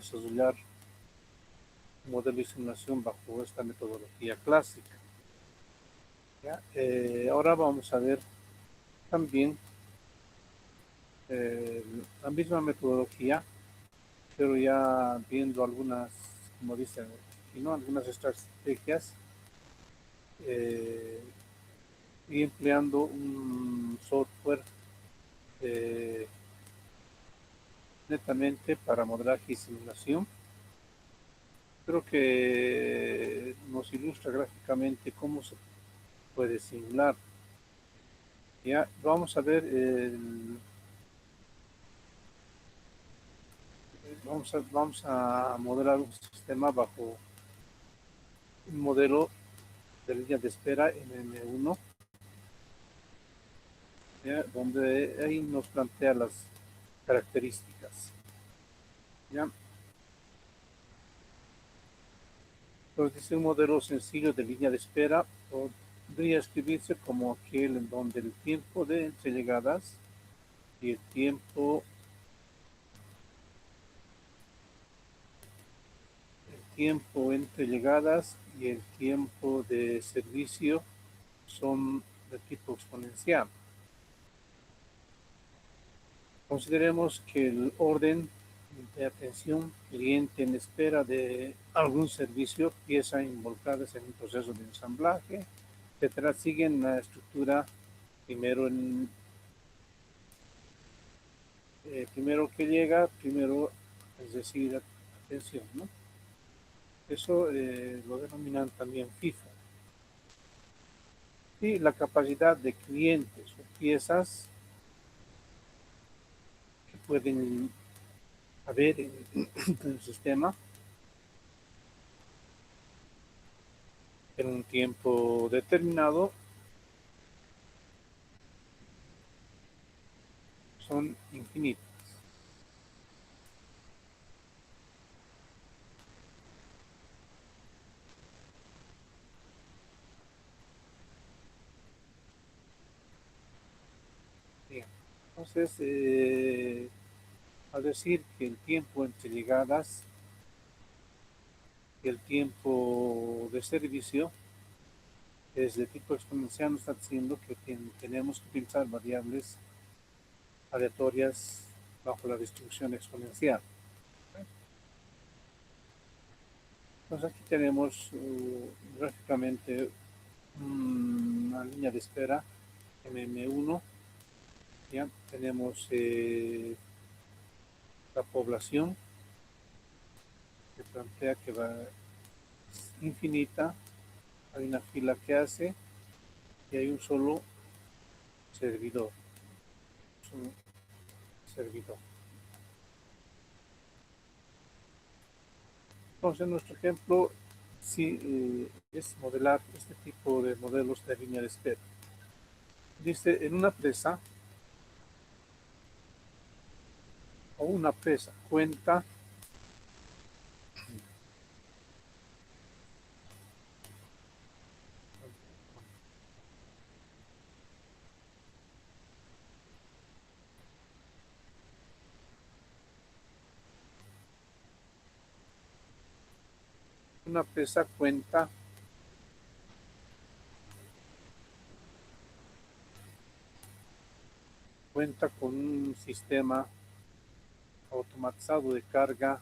desarrollar un modelo de simulación bajo esta metodología clásica. ¿Ya? Ahora vamos a ver también la misma metodología, pero ya viendo algunas, como dicen, ¿no? Algunas estrategias y empleando un software netamente para modelaje y simulación. Creo que nos ilustra gráficamente cómo se puede simular. Ya vamos a ver vamos a modelar un sistema bajo un modelo de línea de espera MM1, ¿ya? Donde ahí nos plantea las características. ¿Ya? Entonces dice un modelo sencillo de línea de espera podría escribirse como aquel en donde el tiempo de entre llegadas y el tiempo entre llegadas y el tiempo de servicio son de tipo exponencial. Consideremos que el orden de atención cliente en espera de algún servicio, piezas involucradas en un proceso de ensamblaje, etcétera, siguen la estructura primero primero que llega, primero, es decir, atención, ¿no? Eso lo denominan también FIFO. Y la capacidad de clientes o piezas que pueden haber en el sistema en un tiempo determinado son infinitas. Bien. Entonces, al decir que el tiempo entre llegadas y el tiempo de servicio es de tipo exponencial, nos está diciendo que tenemos que utilizar variables aleatorias bajo la distribución exponencial. Entonces aquí tenemos gráficamente una línea de espera MM1. Ya tenemos la población que plantea que va infinita, hay una fila que hace y hay un solo servidor. Entonces nuestro ejemplo sí es modelar este tipo de modelos de línea de espera. Dice, en una presa o una presa cuenta cuenta con un sistema automatizado de carga,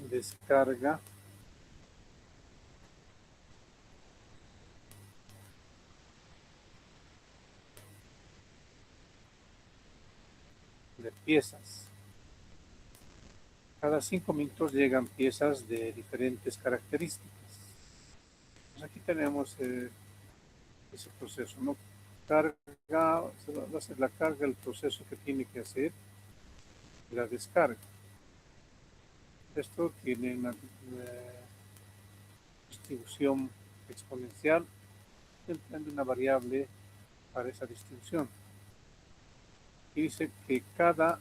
descarga, de piezas. Cada 5 minutos llegan piezas de diferentes características. Pues aquí tenemos ese proceso, ¿no? Carga, va a ser la carga, el proceso que tiene que hacer y la descarga. Esto tiene una distribución exponencial, empleando una variable para esa distribución. Y dice que cada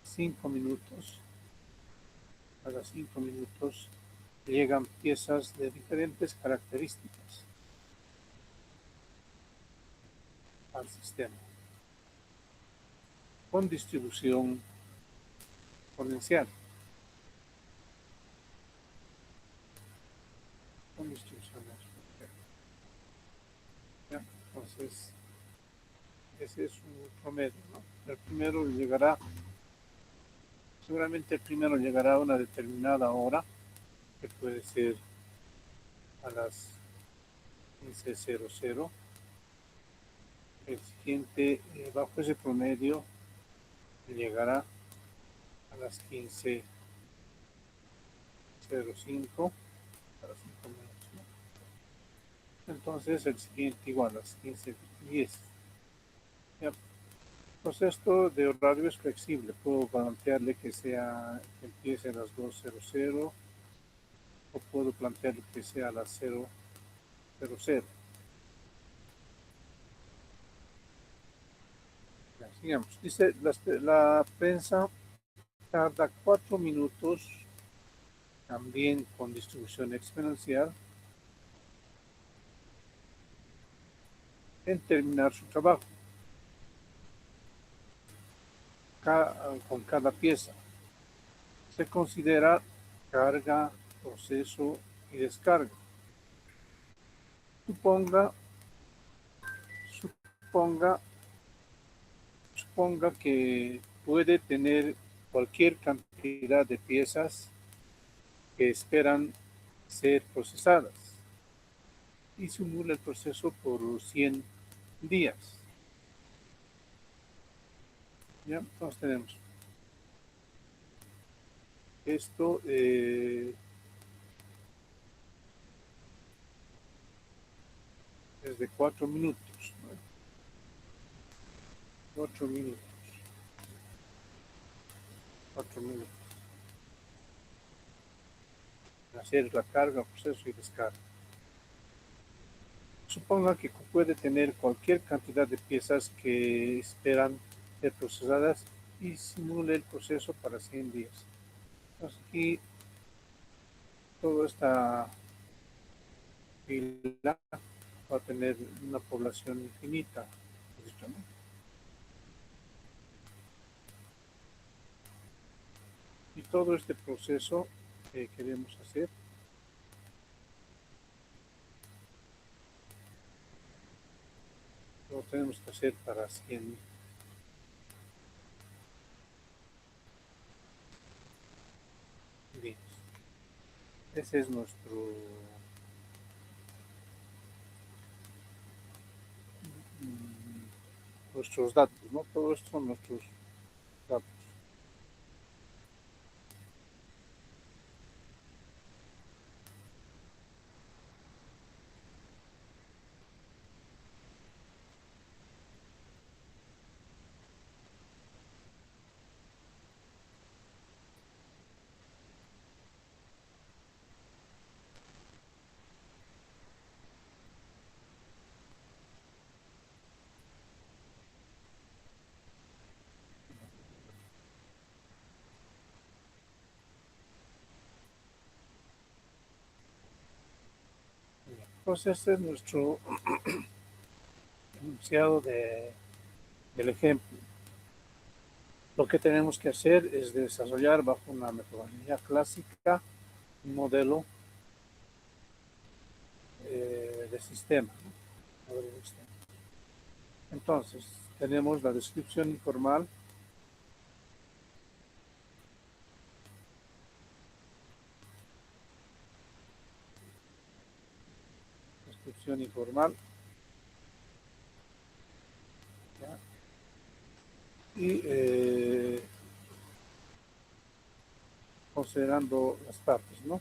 5 minutos llegan piezas de diferentes características al sistema. con distribución exponencial. Con distribución exponencial. ¿Ya? Entonces, ese es un promedio, ¿no? El primero llegará, seguramente el primero llegará a una determinada hora, que puede ser a las 15:00. El siguiente, bajo ese promedio, llegará a las 15:05, a las 5 minutos, ¿no? Entonces el siguiente igual a las 15:10. ¿Ya? Pues esto de horario es flexible. Puedo plantearle que empiece a las 2:00 o puedo plantearle que sea a las 0:00. Ya, sigamos. Dice, la prensa tarda 4 minutos, también con distribución exponencial, en terminar su trabajo con cada pieza. Se considera carga, proceso y descarga. Suponga, suponga, suponga que puede tener cualquier cantidad de piezas que esperan ser procesadas y simula el proceso por 100 días. ¿Ya? Entonces tenemos esto, es de 4 minutos, ¿no? 4 minutos, 4 minutos. Hacer la carga, proceso y descarga. Suponga que puede tener cualquier cantidad de piezas que esperan ser procesadas y simule el proceso para 100 días. Entonces aquí toda esta fila va a tener una población infinita, ¿no? Y todo este proceso que queremos hacer lo tenemos que hacer para 100 días. Ese es nuestros datos, ¿no? Todo esto son nuestros datos. Entonces este es nuestro enunciado del ejemplo. Lo que tenemos que hacer es desarrollar bajo una metodología clásica un modelo de sistema, ¿no? Modelo de sistema. Entonces, tenemos la descripción informal, ¿ya? Y considerando las partes, ¿no?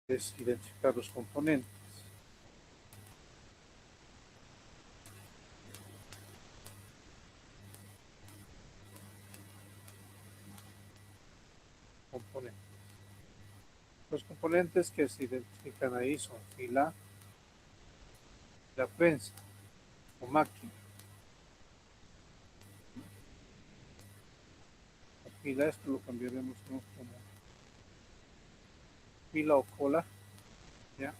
Es identificar los componentes. Los componentes que se identifican ahí son fila, la prensa o máquina. La fila, esto lo cambiaremos, ¿no? Como fila o cola, ¿ya?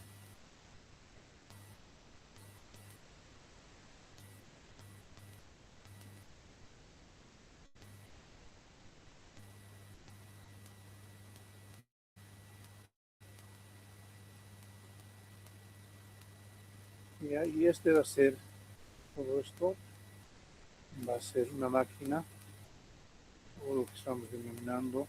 Y este va a ser, todo esto va a ser una máquina, o lo que estamos denominando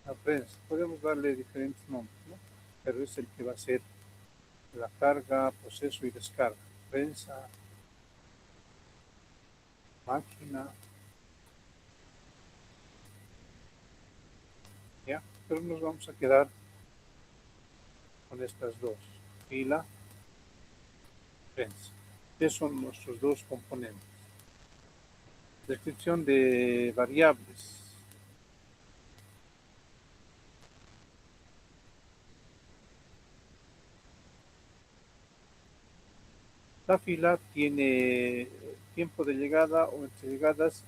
la prensa. Podemos darle diferentes nombres, ¿no? Pero es el que va a ser la carga, proceso y descarga. Prensa, máquina, ¿ya? Pero nos vamos a quedar con estas dos, fila, prensa. Estos son nuestros dos componentes. Descripción de variables. La fila tiene tiempo de llegada o entre llegadas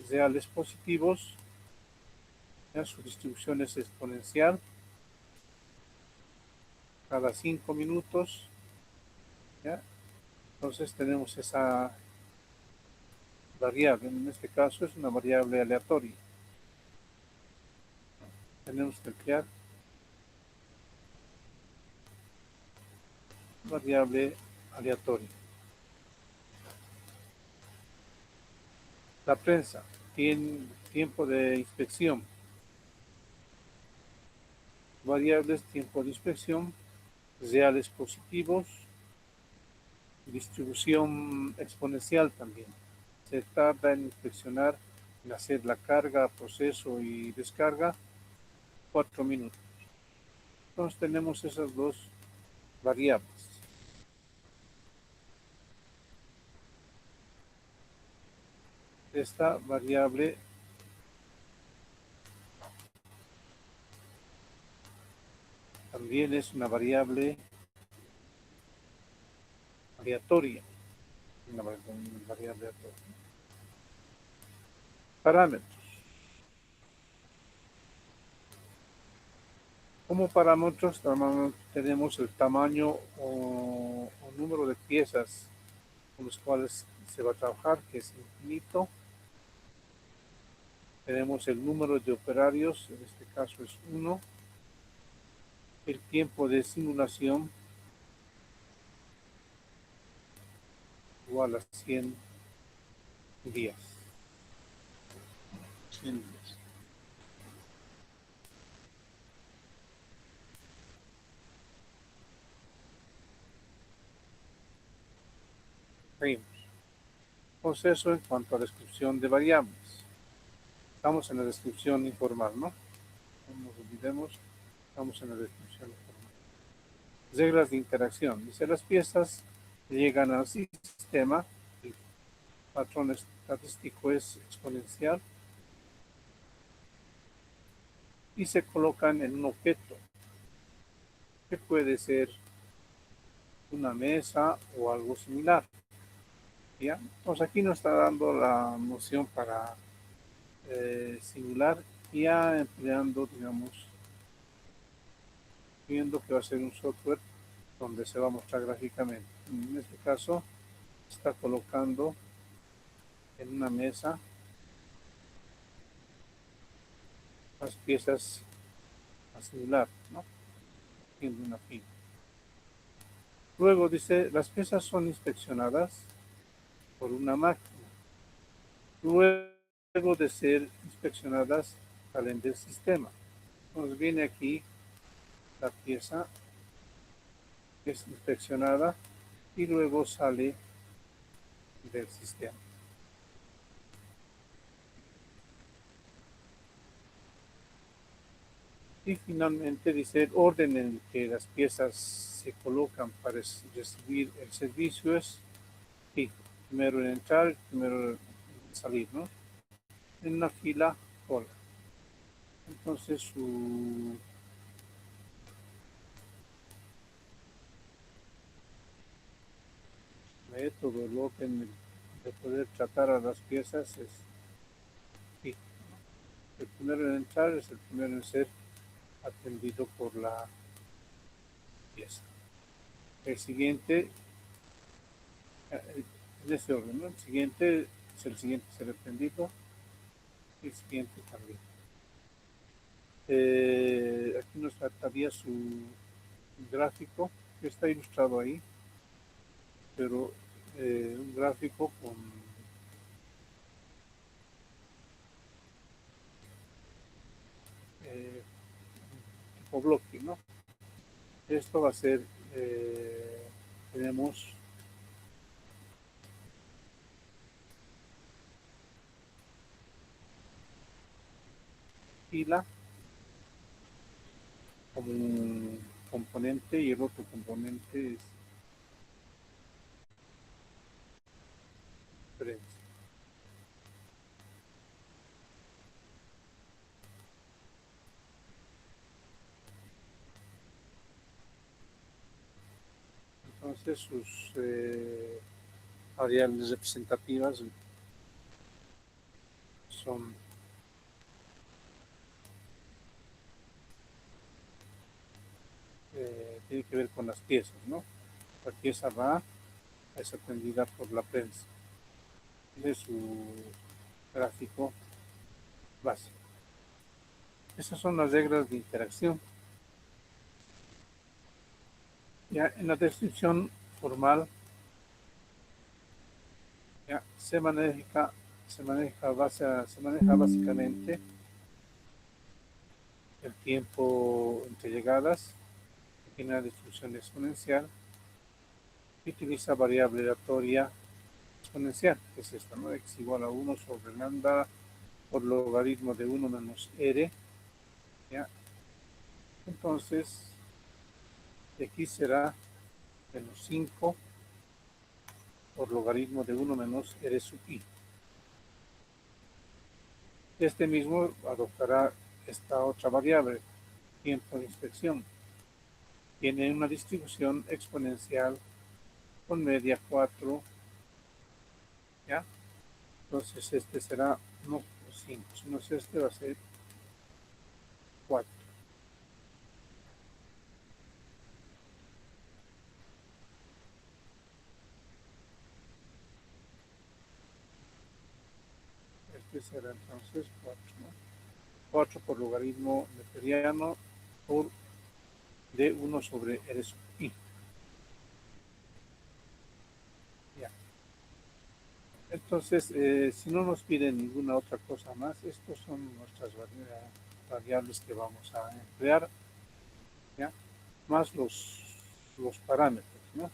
reales positivos. ¿Ya? Su distribución es exponencial. Cada 5 minutos. ¿Ya? Entonces tenemos esa variable. En este caso es una variable aleatoria. Tenemos que emplear variable aleatoria. La prensa tiene tiempo de inspección. Variables, tiempo de inspección, reales positivos, distribución exponencial también. Se tarda en inspeccionar, en hacer la carga, proceso y descarga, 4 minutos. Entonces tenemos esas dos variables. Esta variable también es una variable aleatoria. Una variable aleatoria. Parámetros. Como parámetros tenemos el tamaño o número de piezas con los cuales se va a trabajar, que es infinito. Tenemos el número de operarios, en este caso es 1. El tiempo de simulación igual a 100 días. 100 días. Seguimos. Proceso en cuanto a descripción de variables. Estamos en la descripción informal, ¿no? No nos olvidemos, estamos en la descripción informal. Reglas de interacción. Dice, las piezas llegan al sistema, el patrón estadístico es exponencial y se colocan en un objeto que puede ser una mesa o algo similar. ¿Ya? Pues aquí nos está dando la noción para simular, ya empleando, digamos, viendo que va a ser un software donde se va a mostrar gráficamente. En este caso, está colocando en una mesa las piezas a simular, ¿no? Haciendo una fila. Luego dice, las piezas son inspeccionadas por una máquina. Luego de ser inspeccionadas, salen del sistema. Nos viene aquí la pieza que es inspeccionada y luego sale del sistema. Y finalmente dice el orden en que las piezas se colocan para recibir el servicio es fijo. Primero en entrar, primero en salir, ¿no? En una fila, cola. Entonces su método, el orden de poder tratar a las piezas es fijo. El primero en entrar es el primero en ser atendido por la pieza. El siguiente, en ese orden, ¿no? El siguiente es el siguiente ser atendido y el siguiente también. Aquí nos faltaría su gráfico, que está ilustrado ahí, pero un gráfico con tipo bloque, ¿no? Esto va a ser, tenemos fila como un componente y el otro componente es diferencia. Entonces sus variables representativas son tiene que ver con las piezas, ¿no? La pieza va es atendida por la prensa. De su gráfico básico. Esas son las reglas de interacción. Ya en la descripción formal ya se maneja básicamente el tiempo entre llegadas, tiene una distribución exponencial y utiliza variable aleatoria exponencial, que es esta, ¿no? X igual a 1 sobre lambda por logaritmo de 1 menos r, ¿ya? Entonces, x será menos 5 por logaritmo de 1 menos r sub i. Este mismo adoptará esta otra variable, tiempo de inspección. Tiene una distribución exponencial con media 4, ¿ya? Entonces este será no 5, sino este va a ser 4. Este será entonces 4, ¿no? 4 por logaritmo neperiano por de 1 sobre r sub i. Ya. Entonces, si no nos piden ninguna otra cosa más, estos son nuestras variables que vamos a emplear, ¿ya? Más los parámetros, ¿no?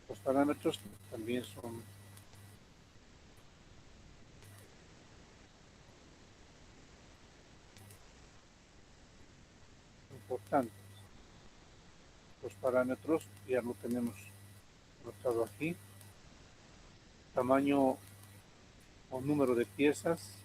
Los parámetros también son importantes. Los parámetros ya lo tenemos anotado aquí. Tamaño o número de piezas,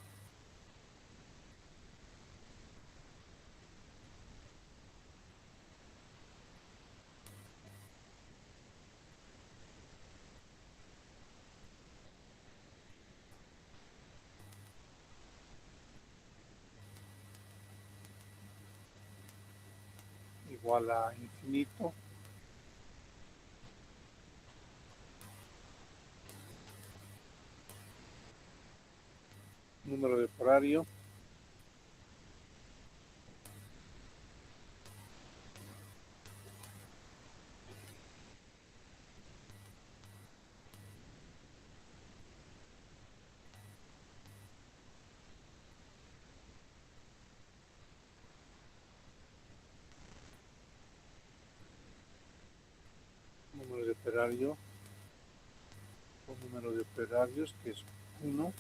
igual a infinito. Número de horario, número de operario o número de operarios, que es 1,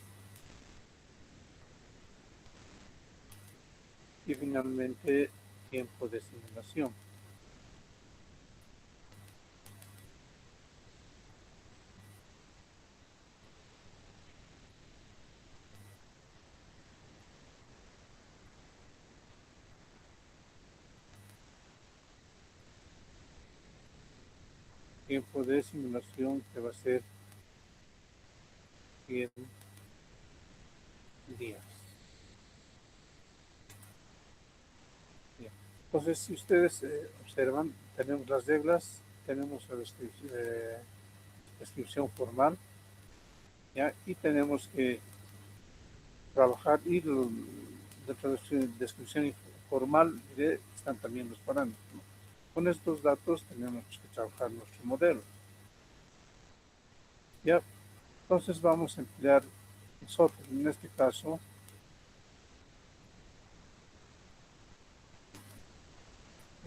y finalmente tiempo de simulación. Tiempo de simulación que va a ser 100 días. Bien. Entonces, si ustedes observan, tenemos las reglas, tenemos la descripción formal, ¿ya? Y tenemos que trabajar y dentro de la descripción formal, están también los parámetros, ¿no? Con estos datos tenemos que trabajar nuestro modelo. Ya, entonces vamos a emplear el software. En este caso,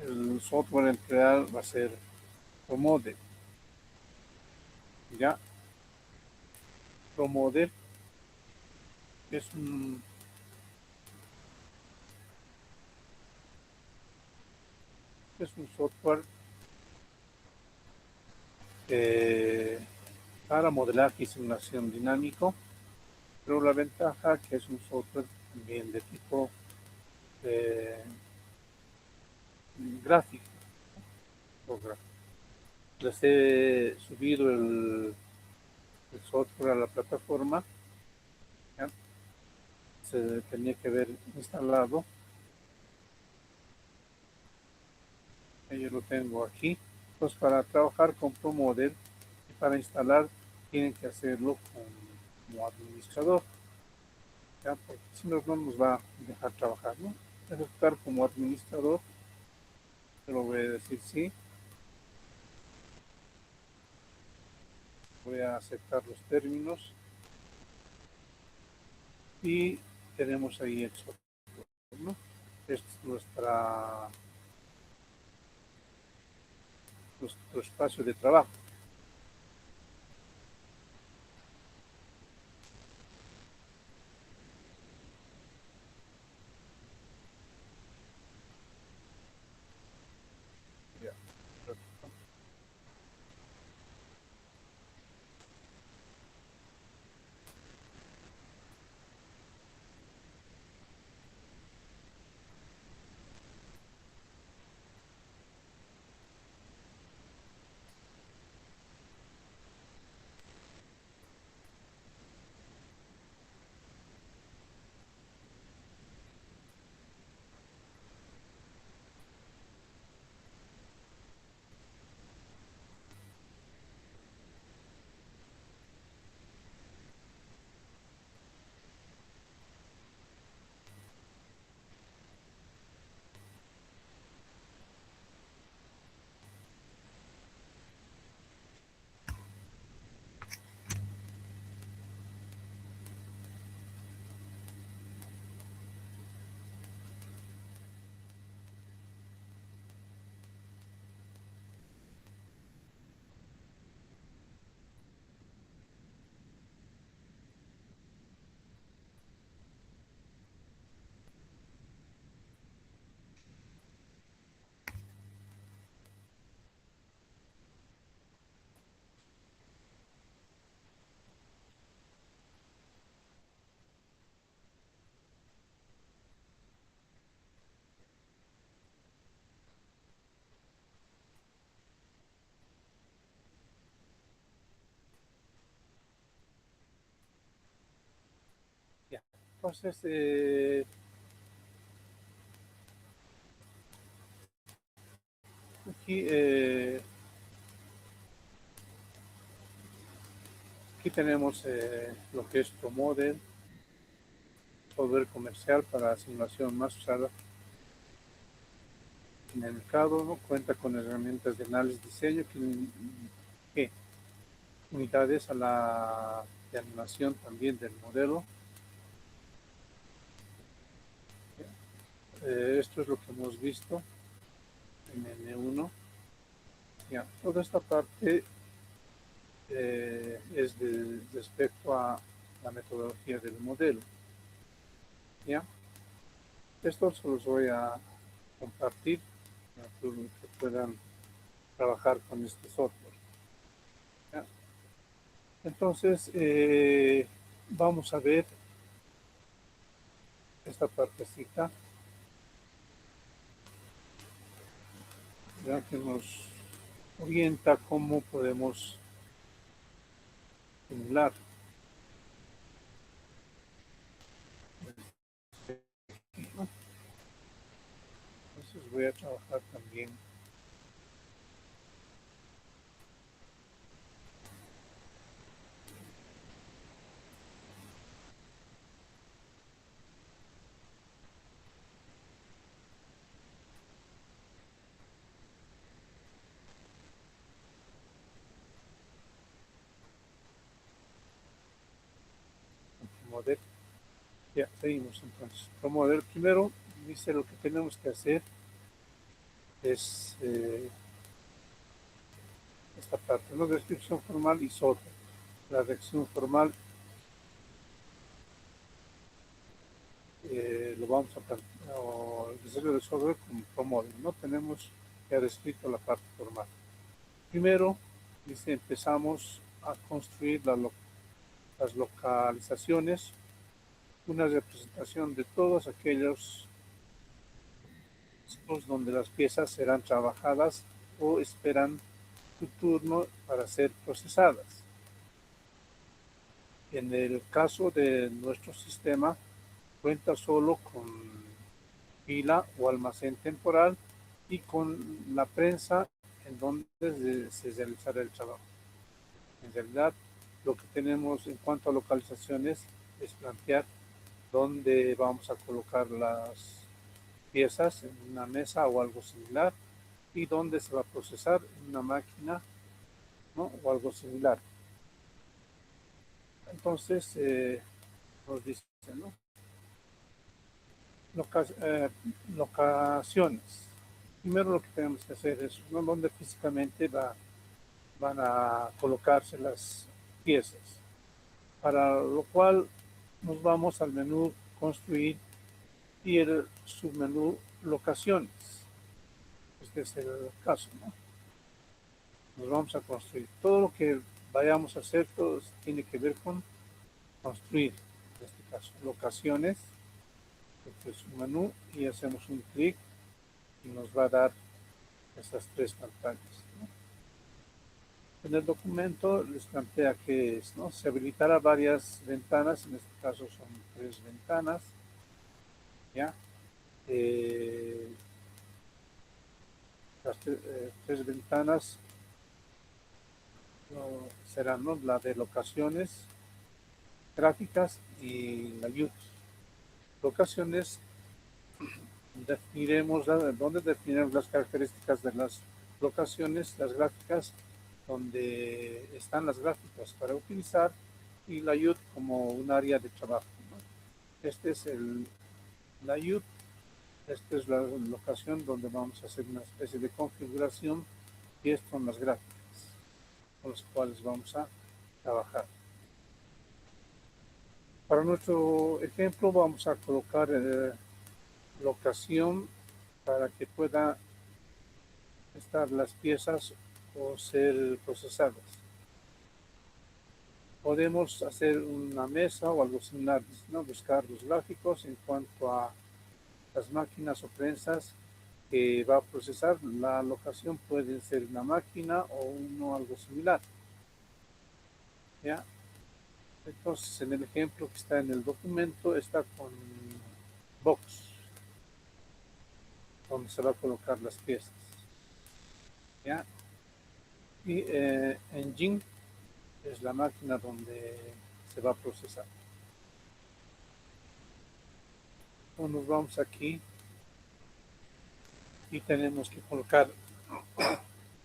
el software a emplear va a ser ProModel. Ya, ProModel es un software para modelaje y simulación dinámico, pero la ventaja que es un software también de tipo gráfico. Les he subido el software a la plataforma, ¿ya? Se tenía que haber instalado. Yo lo tengo aquí. Pues para trabajar con ProModel y para instalar tienen que hacerlo como administrador, ¿ya? Porque si no, no nos va a dejar trabajar, ¿no? Ejecutar como administrador, te lo voy a decir sí. Voy a aceptar los términos y tenemos ahí el software, ¿no? Este es nuestro espacio de trabajo. Ya. Ya. Entonces, aquí, aquí tenemos lo que es ProModel, software comercial para simulación más usada en el mercado, ¿no? Cuenta con herramientas de análisis diseño que unidades de animación también del modelo. Esto es lo que hemos visto en N1. Ya, toda esta parte es respecto a la metodología del modelo. ¿Ya? Esto se los voy a compartir para que puedan trabajar con este software. ¿Ya? Entonces, vamos a ver esta partecita, ya que nos orienta cómo podemos simular. Entonces voy a trabajar también Ya, seguimos entonces. Promover. Primero, dice lo que tenemos que hacer es esta parte, ¿no? Descripción formal y SOTA. La descripción formal lo vamos a plantear, o el diseño de software como promover, ¿no? Tenemos ya descrito la parte formal. Primero, dice, empezamos a construir las localizaciones, una representación de todos aquellos donde las piezas serán trabajadas o esperan su turno para ser procesadas. En el caso de nuestro sistema, cuenta solo con pila o almacén temporal y con la prensa en donde se realizará el trabajo. En realidad, lo que tenemos en cuanto a localizaciones es plantear dónde vamos a colocar las piezas, en una mesa o algo similar, y dónde se va a procesar en una máquina, ¿no? O algo similar. Entonces, nos dice, ¿no? Locaciones. Primero lo que tenemos que hacer es, ¿no? Dónde físicamente van a colocarse las piezas. Para lo cual nos vamos al menú construir y el submenú locaciones. Este es el caso, ¿no? Nos vamos a construir. Todo lo que vayamos a hacer, todo tiene que ver con construir. En este caso, locaciones. Este es un menú y hacemos un clic y nos va a dar estas tres pantallas, ¿no? En el documento les plantea que es, ¿no? Se habilitará varias ventanas, en este caso son 3 ventanas, ¿ya? Las 3 ventanas serán, ¿no? La de locaciones, gráficas y la YouTube. Locaciones, definiremos dónde definiremos las características de las locaciones, las gráficas, donde están las gráficas para utilizar, y la IUT como un área de trabajo, ¿no? Este es la IUT, esta es la locación donde vamos a hacer una especie de configuración, y estas son las gráficas con las cuales vamos a trabajar. Para nuestro ejemplo vamos a colocar locación para que pueda estar las piezas o ser procesadas. Podemos hacer una mesa o algo similar, ¿no? Buscar los gráficos en cuanto a las máquinas o prensas que va a procesar. La locación puede ser una máquina o uno algo similar, ¿ya? Entonces, en el ejemplo que está en el documento, está con box, donde se va a colocar las piezas, ¿ya? Y engine es la máquina donde se va a procesar. Entonces, nos vamos aquí y tenemos que colocar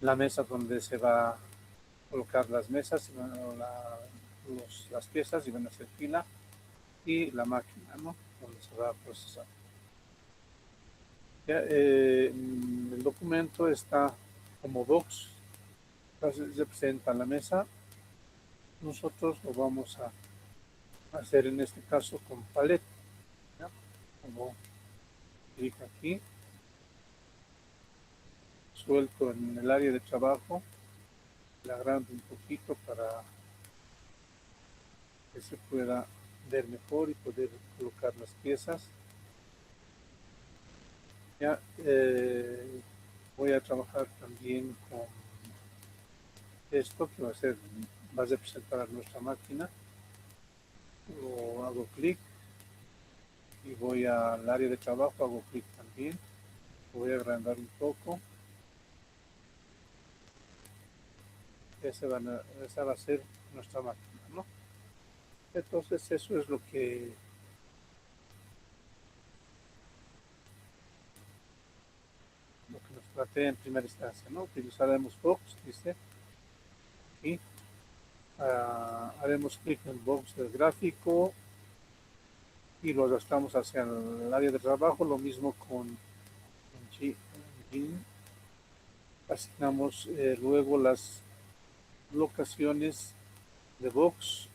la mesa donde se va a colocar las mesas, las piezas y van a hacer fila, y la máquina, ¿no? Donde se va a procesar. Ya, el documento está como box, representa la mesa. Nosotros lo vamos a hacer en este caso con paleta, ¿ya? Como clic aquí, suelto en el área de trabajo, la agrando un poquito para que se pueda ver mejor y poder colocar las piezas. Ya, voy a trabajar también con esto que va a representar a nuestra máquina. Lo hago clic y voy al área de trabajo, hago clic también, voy a agrandar un poco. Esa va a ser nuestra máquina, ¿no? Entonces eso es lo que nos plantea en primera instancia, ¿no? Utilizaremos box, dice, y haremos clic en box del gráfico, y lo arrastramos hacia el área de trabajo. Lo mismo con Engine. Asignamos luego las locaciones de box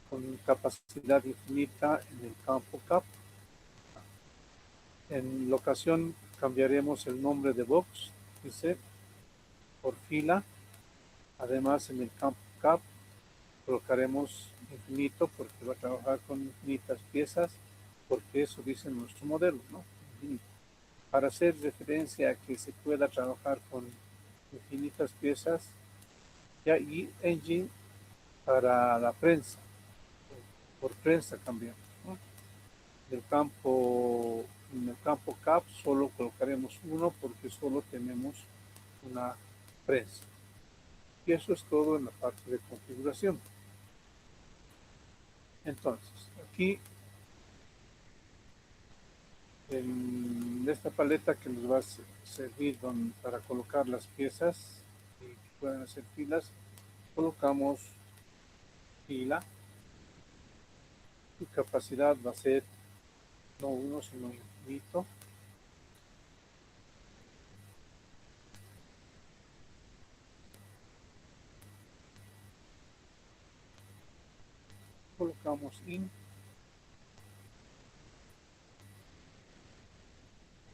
con capacidad infinita en el campo cap. En locación cambiaremos el nombre de box, dice, por fila. Además, en el campo cap colocaremos infinito porque va a trabajar con infinitas piezas, porque eso dice nuestro modelo, ¿no? Infinito. Para hacer referencia a que se pueda trabajar con infinitas piezas, ya, y engine para la prensa, por prensa cambiamos, ¿no? En el campo cap solo colocaremos uno porque solo tenemos una prensa. Y eso es todo en la parte de configuración. Entonces, aquí en esta paleta que nos va a servir para colocar las piezas y que puedan hacer filas, colocamos fila. Su capacidad va a ser no uno, sino infinito. Colocamos in,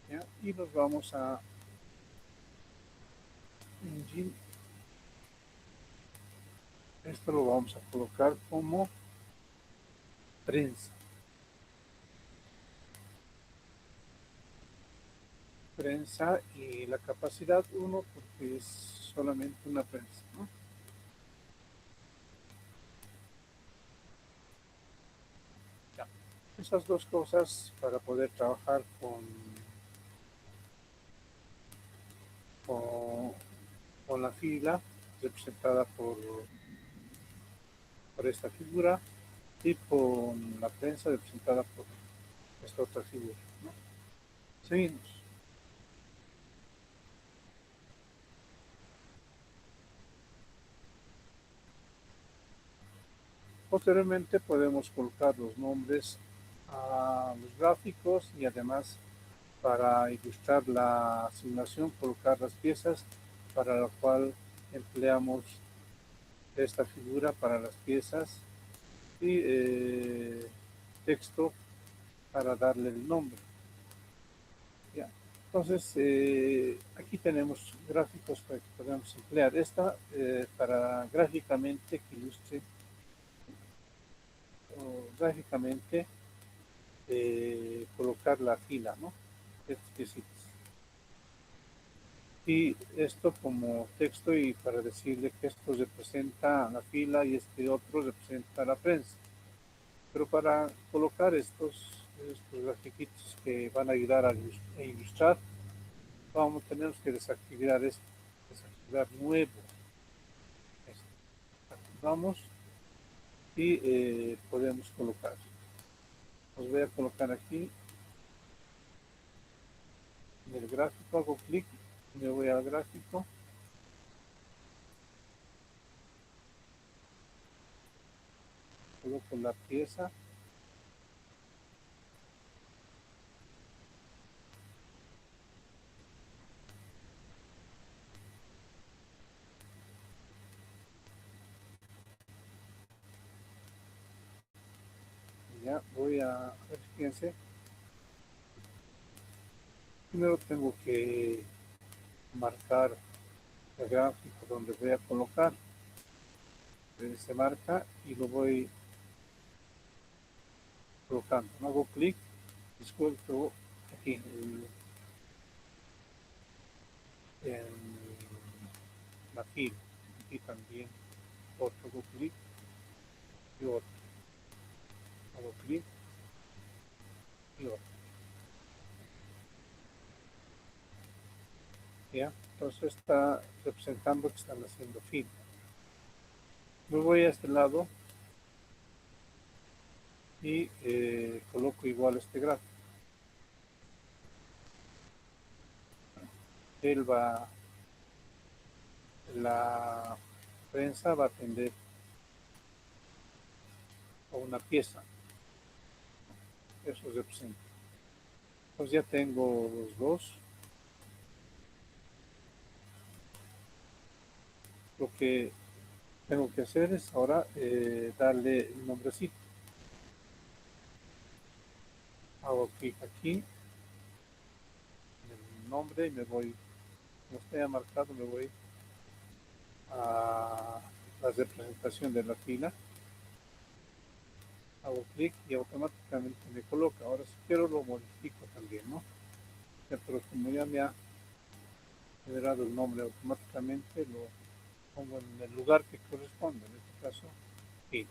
¿ya? Y nos vamos a engine. Esto lo vamos a colocar como prensa. Prensa y la capacidad 1 porque es solamente una prensa, ¿no? Ya. Esas dos cosas para poder trabajar con la fila representada por esta figura y con la prensa representada por esta otra figura, ¿no? Seguimos. Posteriormente podemos colocar los nombres a los gráficos y además para ilustrar la simulación colocar las piezas para la cual empleamos esta figura para las piezas y texto para darle el nombre. Ya. Entonces, aquí tenemos gráficos para que podamos emplear esta para gráficamente que ilustre gráficamente colocar la fila, ¿no? Y esto como texto y para decirle que esto representa la fila y este otro representa la prensa. Pero para colocar estos grafiquitos que van a ayudar a ilustrar, tenemos que desactivar esto, desactivar nuevo. Activamos y podemos colocar. Os voy a colocar aquí en el gráfico, hago clic, me voy al gráfico. Coloco la pieza. Ya voy a ver, fíjense. Primero tengo que marcar el gráfico donde voy a colocar. Se marca y lo voy colocando. Hago clic, suelto aquí en la fila. Aquí también otro, hago clic y otro. Hago clic y otro. ¿Ya? Entonces está representando que están haciendo fila. Me voy a este lado y coloco igual este gráfico. La prensa va a tender o una pieza. Eso representa. Pues ya tengo los dos. Lo que tengo que hacer es ahora darle el nombrecito. Hago clic aquí en el nombre y me voy, como está marcado, me voy a la representación de la fila. Hago clic y automáticamente me coloca. Ahora si quiero lo modifico también, ¿no? Pero como ya me ha generado el nombre automáticamente, lo pongo en el lugar que corresponde, en este caso fila.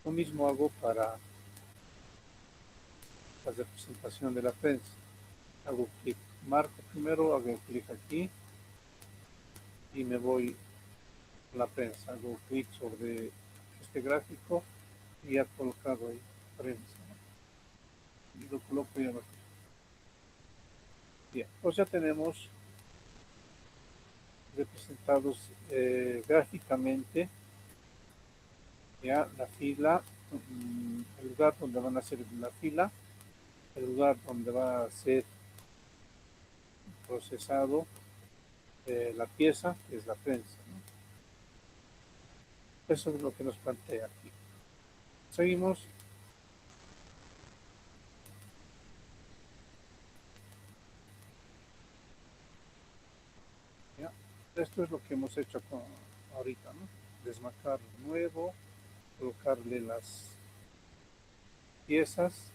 Lo mismo hago para la representación de la prensa. Hago clic, marco primero, hago clic aquí y me voy a la prensa. Hago clic sobre este gráfico y ya colocado ahí prensa, ¿no? Y lo coloco ya abajo. Bien, pues ya tenemos representados gráficamente ya la fila, el lugar donde van a ser la fila, el lugar donde va a ser procesado la pieza, que es la prensa, ¿no? Eso es lo que nos plantea aquí. Seguimos. ¿Ya? Esto es lo que hemos hecho ahorita, ¿no? Desmarcar nuevo, colocarle las piezas.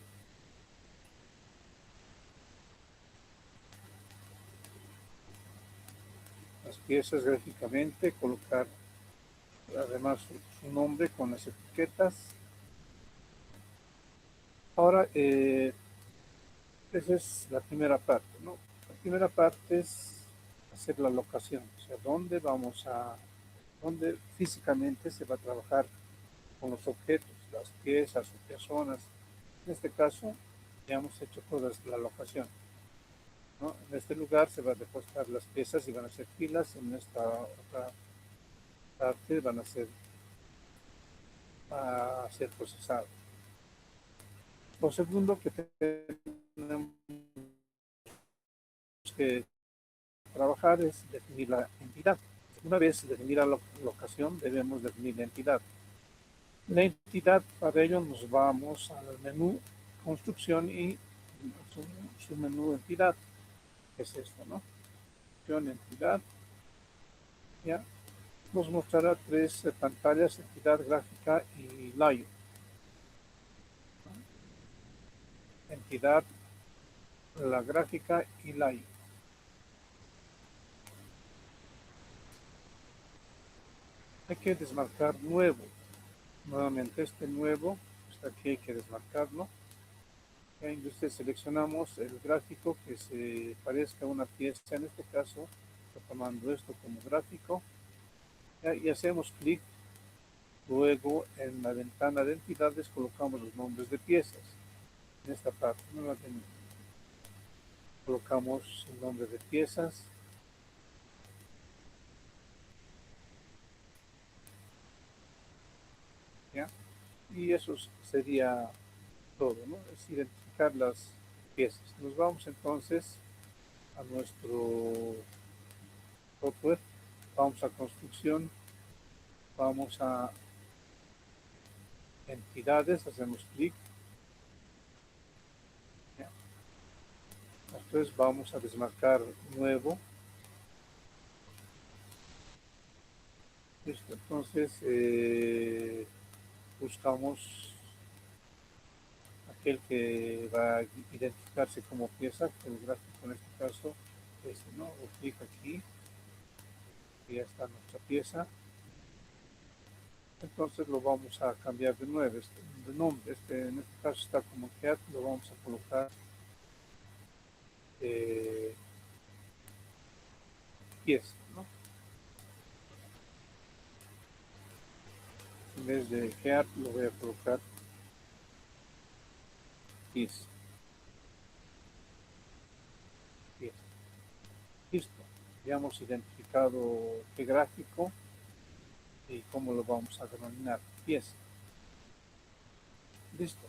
Las piezas gráficamente, colocar además su nombre con las etiquetas. Ahora, esa es la primera parte, ¿no? La primera parte es hacer la locación, o sea, dónde físicamente se va a trabajar con los objetos, las piezas o personas. En este caso, ya hemos hecho toda la locación, ¿no? En este lugar se van a depositar las piezas y van a ser filas, en esta otra parte van a ser procesados. Lo segundo que tenemos que trabajar es definir la entidad. Una vez definida la locación, debemos definir la entidad. La entidad, para ello nos vamos al menú construcción y su menú entidad, que es esto, ¿no? Entidad, ya nos mostrará tres pantallas: entidad, gráfica y layout. Entidad, la gráfica y layout. Hay que desmarcar nuevo. Nuevamente este nuevo, está aquí, hay que desmarcarlo. Entonces seleccionamos el gráfico que se parezca a una pieza, en este caso, tomando esto como gráfico, y hacemos clic. Luego en la ventana de entidades colocamos los nombres de piezas. En esta parte nuevamente colocamos el nombre de piezas. ¿Ya? Y eso sería todo, ¿no? Es identificar las piezas. Nos vamos entonces a nuestro software, vamos a construcción, vamos a entidades, hacemos clic. Después vamos a desmarcar nuevo. Listo, entonces buscamos aquel que va a identificarse como pieza, el gráfico en este caso, ¿no? O clic aquí y ya está nuestra pieza. Entonces lo vamos a cambiar de nuevo, de nombre. En este caso está como head, lo vamos a colocar pieza, ¿no? En vez de head lo voy a colocar pieza. Listo, ya hemos identificado qué gráfico y cómo lo vamos a denominar, pieza. Listo.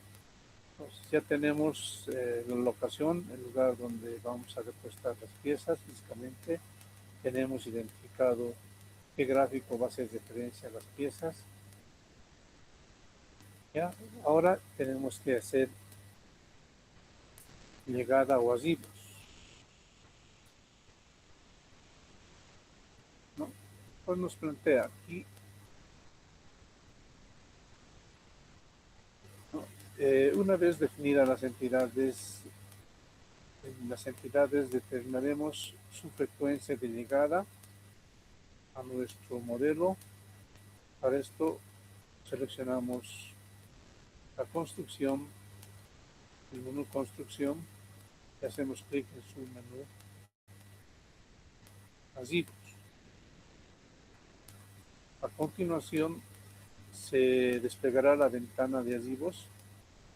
Entonces ya tenemos la locación, el lugar donde vamos a repostar las piezas físicamente. Tenemos identificado qué gráfico va a ser referencia a las piezas. ¿Ya? Ahora tenemos que hacer llegada o archivos, ¿no? Pues nos plantea aquí, ¿no? Una vez definidas las entidades determinaremos su frecuencia de llegada a nuestro modelo. Para esto seleccionamos la construcción, el menú construcción, y hacemos clic en su menú archivos. A continuación se desplegará la ventana de archivos.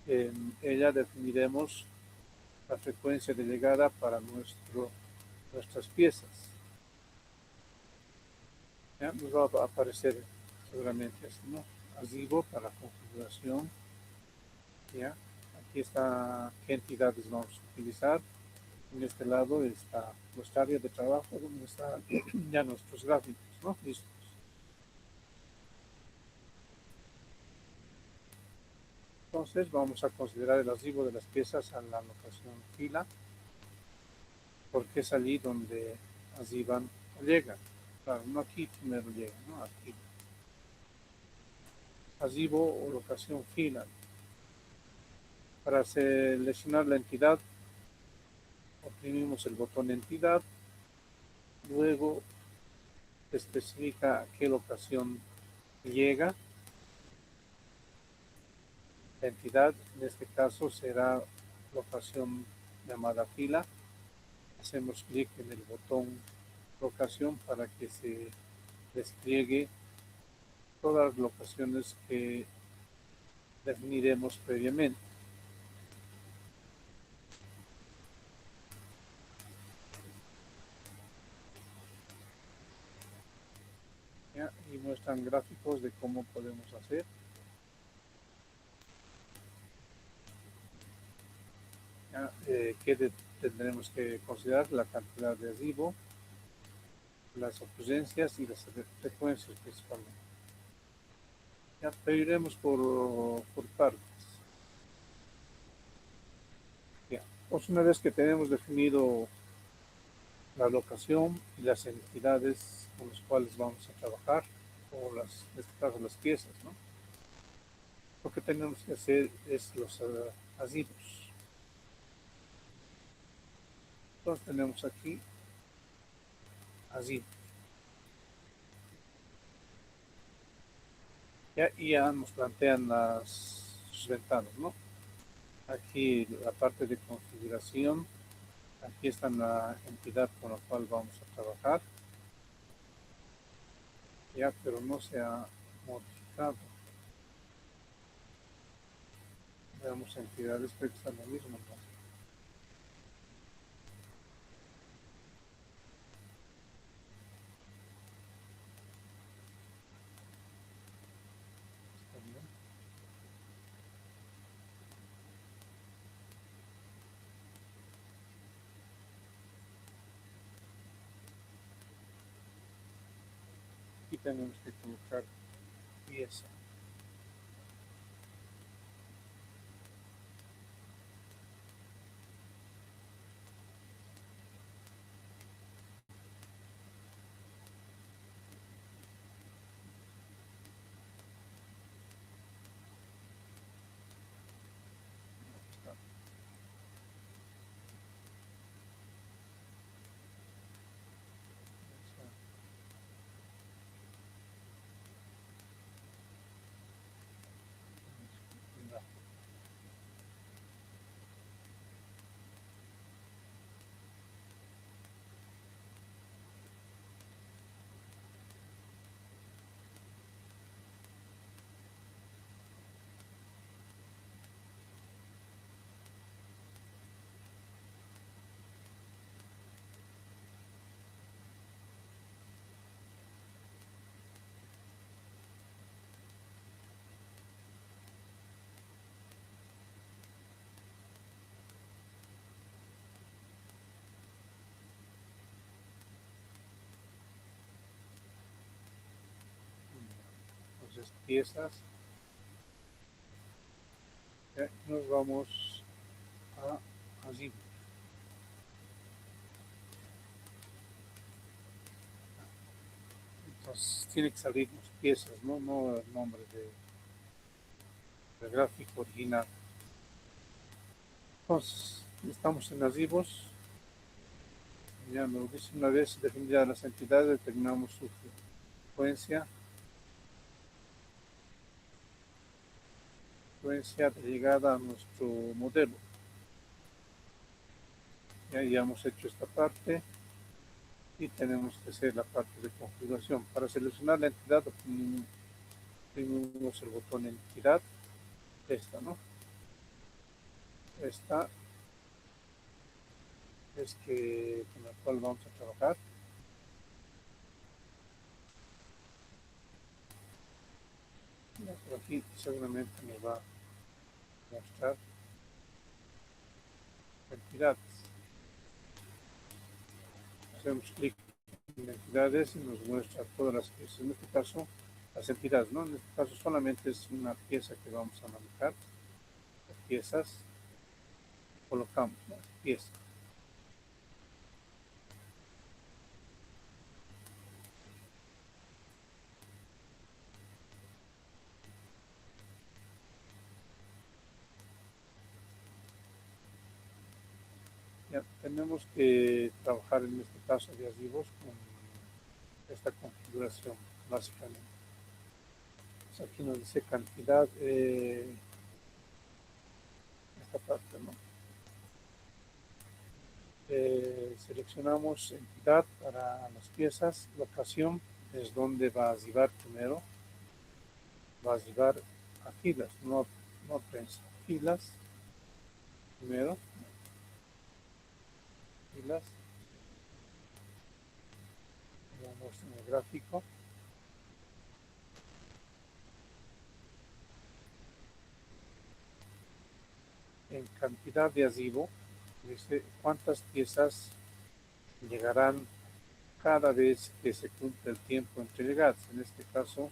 En ella definiremos la frecuencia de llegada para nuestras piezas. ¿Ya? Nos va a aparecer seguramente así, ¿no? Archivo para configuración. ¿Ya? Aquí está qué entidades vamos a utilizar. En este lado está nuestra área de trabajo, donde están ya nuestros gráficos, ¿no? Listos. Entonces vamos a considerar el archivo de las piezas a la locación fila, porque es allí donde archivan o llegan. Claro, no aquí primero llegan, ¿no? Aquí. Archivo o locación fila. Para seleccionar la entidad, oprimimos el botón entidad, luego especifica a qué locación llega. La entidad en este caso será locación llamada fila. Hacemos clic en el botón locación para que se despliegue todas las locaciones que definiremos previamente. ¿Ya? Y muestran gráficos de cómo podemos hacer. ¿Qué tendremos que considerar? La cantidad de archivo, las ocurrencias y las frecuencias principalmente. Ya, pero iremos por partes. Ya. Pues una vez que tenemos definido la locación y las entidades con las cuales vamos a trabajar, o en este caso las piezas, ¿no? Lo que tenemos que hacer es los archivos. Entonces tenemos aquí archivos. Ya, y ya nos plantean sus ventanas, ¿no? Aquí la parte de configuración, aquí está la entidad con la cual vamos a trabajar, ya, pero no se ha modificado. Veamos entidades, creo que está lo mismo, ¿no? Está bien. Aquí tenemos que colocar pieza. las piezas. Ya, nos vamos a allí. Entonces tiene que salir las piezas, no el nombre del gráfico original. Entonces, estamos en archivos. Ya nos dice una vez definidas las entidades, determinamos su frecuencia de llegada a nuestro modelo. Ya hemos hecho esta parte y tenemos que hacer la parte de configuración. Para seleccionar la entidad, oprimimos el botón entidad, esta, ¿no? Esta es con la cual vamos a trabajar. Ya por aquí seguramente me va a mostrar entidades. Hacemos clic en entidades y nos muestra todas las piezas. En este caso, las entidades, ¿no? En este caso solamente es una pieza que vamos a manejar. Las piezas, colocamos, ¿no? Pieza. Ya tenemos que trabajar en este caso de archivos con esta configuración básicamente. Pues aquí nos dice cantidad, esta parte, ¿no? Seleccionamos entidad para las piezas, locación es donde va a archivar primero, va a archivar a filas, no prensa, filas primero, filas, vamos en el gráfico. En cantidad de archivo, dice cuántas piezas llegarán cada vez que se cumple el tiempo entre llegadas. En este caso,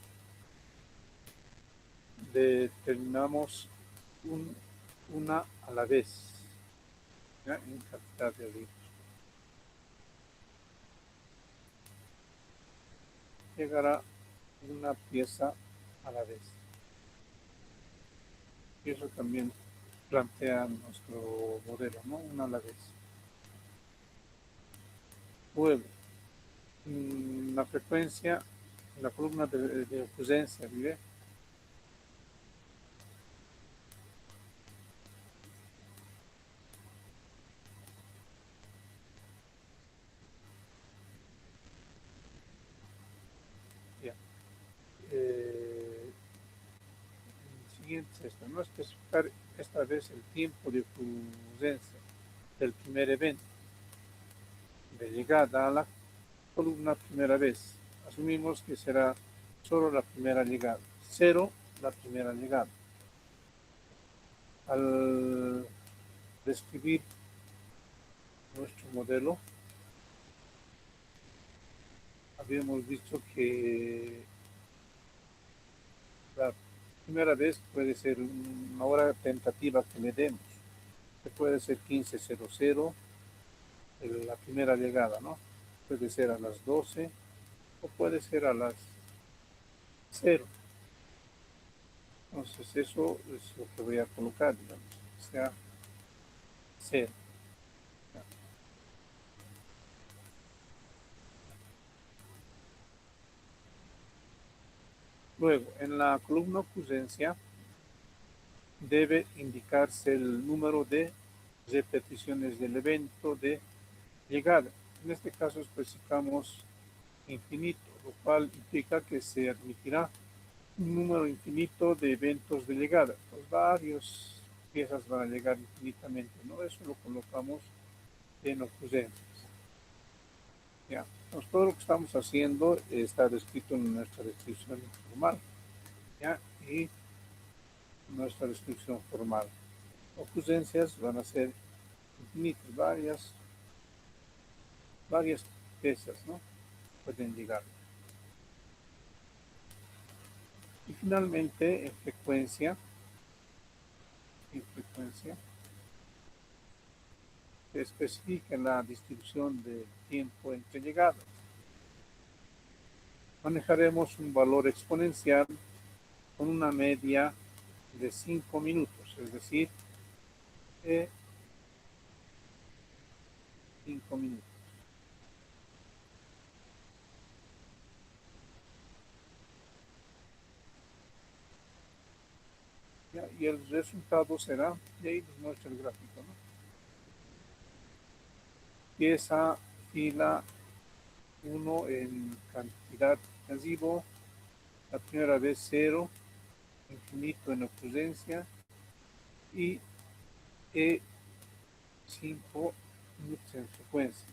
determinamos una a la vez, ¿ya? En cantidad de archivos. Llegará una pieza a la vez. Y eso también plantea nuestro modelo, ¿no? Una a la vez. Luego, la frecuencia, la columna de ocurrencia, ¿vive? Ya. El siguiente es esto, ¿no? Especificar esta vez el tiempo de ocurrencia del primer evento de llegada a la columna primera vez. Asumimos que será solo la primera llegada, 0 la primera llegada. Al describir nuestro modelo, habíamos dicho que la primera vez puede ser una hora tentativa que le demos, que puede ser 15:00, la primera llegada, ¿no? Puede ser a las 12 o puede ser a las 0. Entonces eso es lo que voy a colocar, digamos, o sea 0. Luego, en la columna ocurrencia debe indicarse el número de repeticiones del evento de llegada. En este caso especificamos infinito, lo cual implica que se admitirá un número infinito de eventos de llegada. Pues varias piezas van a llegar infinitamente, ¿no? Eso lo colocamos en ocurrencias. Ya. Pues todo lo que estamos haciendo está descrito en nuestra descripción formal, ¿ya? Y nuestra descripción formal. Ocurrencias van a ser infinitas, varias piezas, ¿no? Pueden llegar. Y finalmente, en frecuencia se especifica la distribución del tiempo entre llegadas. Manejaremos un valor exponencial con una media de 5 minutos, es decir, 5 minutos. ¿Ya? Y el resultado será, y ahí nos muestra el gráfico, ¿no? Pieza, fila 1 en cantidad recibo, la primera vez 0, infinito en ocurrencia y E5 minutos en frecuencia.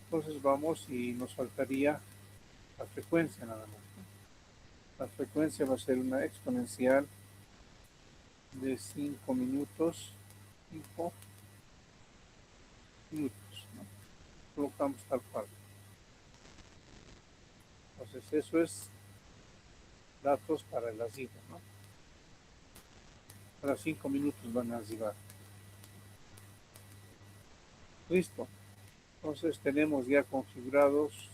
Entonces vamos y nos faltaría la frecuencia nada más, ¿no? La frecuencia va a ser una exponencial de 5 minutos, 5 minutos, ¿no? Colocamos tal cual. Entonces eso es datos para el arriba, ¿no? Para 5 minutos van a arribar. Listo. Entonces tenemos ya configurados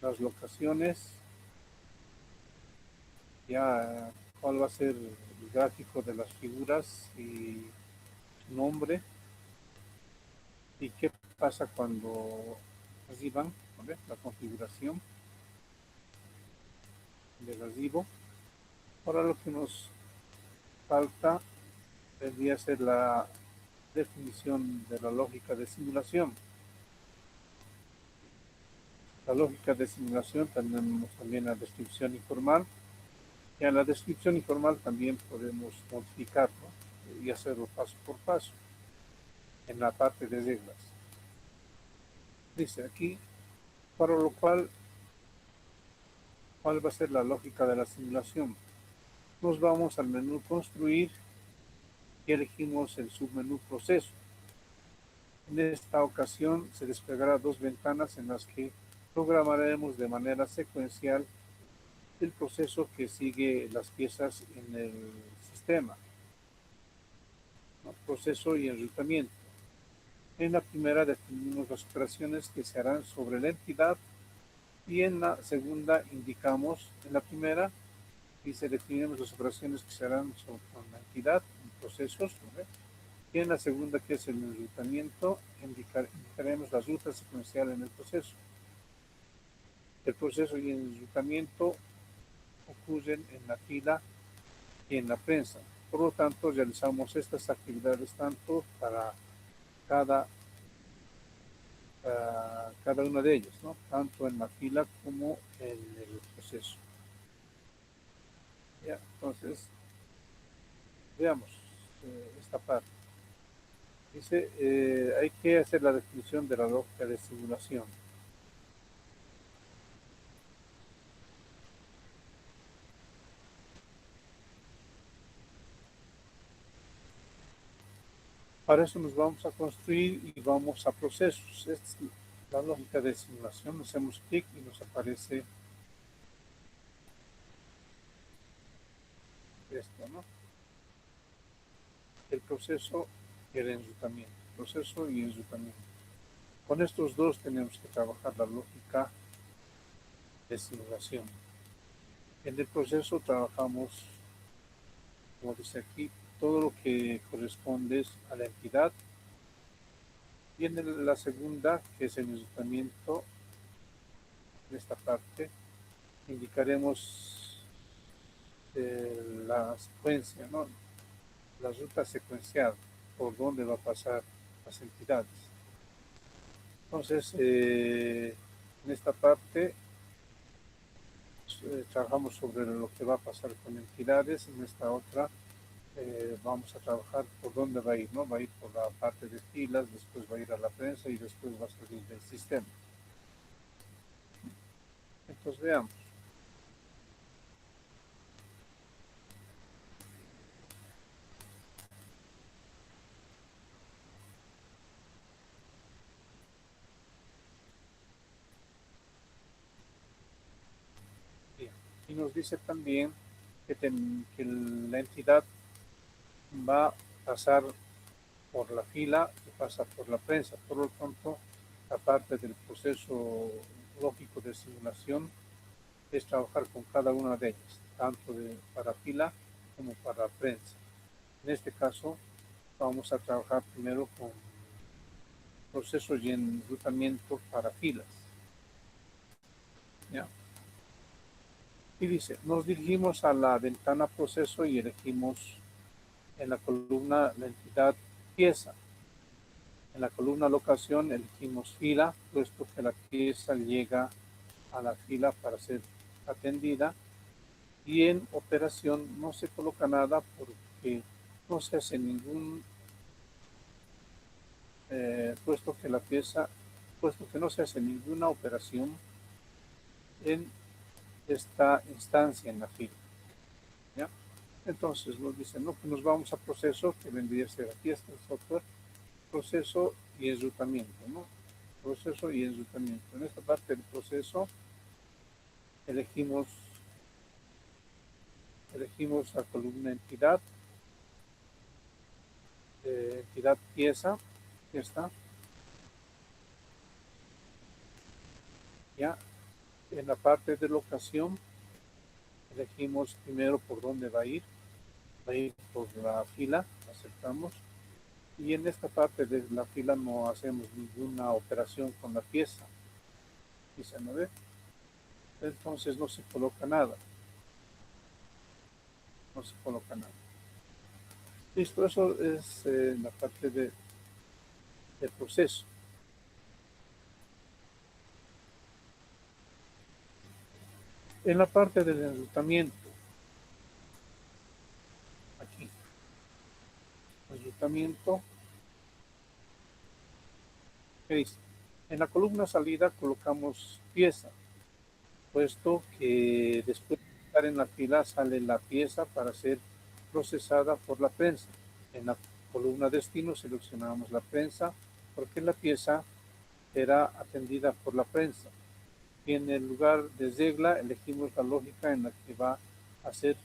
las locaciones, ya cuál va a ser el gráfico de las figuras y su nombre y qué pasa cuando arriban, ¿vale? La configuración del arribo. Ahora lo que nos falta debería ser la definición de la lógica de simulación. La lógica de simulación tenemos también la descripción informal. Y en la descripción informal también podemos modificarlo y hacerlo paso por paso en la parte de reglas. Dice aquí, para lo cual, ¿cuál va a ser la lógica de la simulación? Nos vamos al menú construir y elegimos el submenú proceso. En esta ocasión se desplegará dos ventanas en las que programaremos de manera secuencial el proceso que sigue las piezas en el sistema, ¿no? Proceso y enrutamiento. En la primera definimos las operaciones que se harán sobre la entidad y en la segunda indicamos, en la primera dice definimos las operaciones que se harán sobre la entidad, en procesos, ¿no? Y en la segunda, que es el enrutamiento, indicaremos la ruta secuencial en el proceso. El proceso y el enrutamiento ocurren en la fila y en la prensa. Por lo tanto, realizamos estas actividades tanto para cada cada una de ellas, ¿no? Tanto en la fila como en el proceso. ¿Ya? Entonces, veamos esta parte. Dice, hay que hacer la definición de la lógica de simulación. Para eso nos vamos a construir y vamos a procesos. Esta es la lógica de simulación. Hacemos clic y nos aparece esto, ¿no? El proceso y el enrutamiento. Proceso y enrutamiento. Con estos dos tenemos que trabajar la lógica de simulación. En el proceso trabajamos, como dice aquí, todo lo que corresponde a la entidad. Y en la segunda, que es el enrutamiento, en esta parte, indicaremos la secuencia, ¿no? La ruta secuencial, por donde va a pasar las entidades. Entonces, en esta parte trabajamos sobre lo que va a pasar con entidades. En esta otra vamos a trabajar por dónde va a ir, ¿no? Va a ir por la parte de filas, después va a ir a la prensa y después va a salir del sistema. Entonces veamos. Bien. Y nos dice también que la entidad va a pasar por la fila y pasa por la prensa. Por lo tanto, la parte del proceso lógico de simulación es trabajar con cada una de ellas, tanto para fila como para prensa. En este caso, vamos a trabajar primero con procesos y enrutamiento para filas. ¿Ya? Y dice, nos dirigimos a la ventana proceso y elegimos en la columna la entidad pieza. En la columna locación elegimos fila, puesto que la pieza llega a la fila para ser atendida. Y en operación no se coloca nada porque no se hace puesto que no se hace ninguna operación en esta instancia en la fila. ¿Ya? Entonces nos dicen, no, que nos vamos a proceso, que vendría a ser aquí está el software, proceso y enrutamiento, ¿no? Proceso y enrutamiento. En esta parte del proceso elegimos la columna entidad, entidad pieza, que está. Ya, en la parte de locación elegimos primero por dónde va a ir por la fila, aceptamos. Y en esta parte de la fila no hacemos ninguna operación con la pieza. Dice, ¿no ve? Entonces no se coloca nada. No se coloca nada. Listo, eso es la parte del proceso. En la parte del enrutamiento, aquí, enrutamiento, ¿qué dice? En la columna salida colocamos pieza, puesto que después de estar en la fila sale la pieza para ser procesada por la prensa. En la columna destino seleccionamos la prensa porque la pieza será atendida por la prensa. Y en el lugar de regla elegimos la lógica en la que va a ser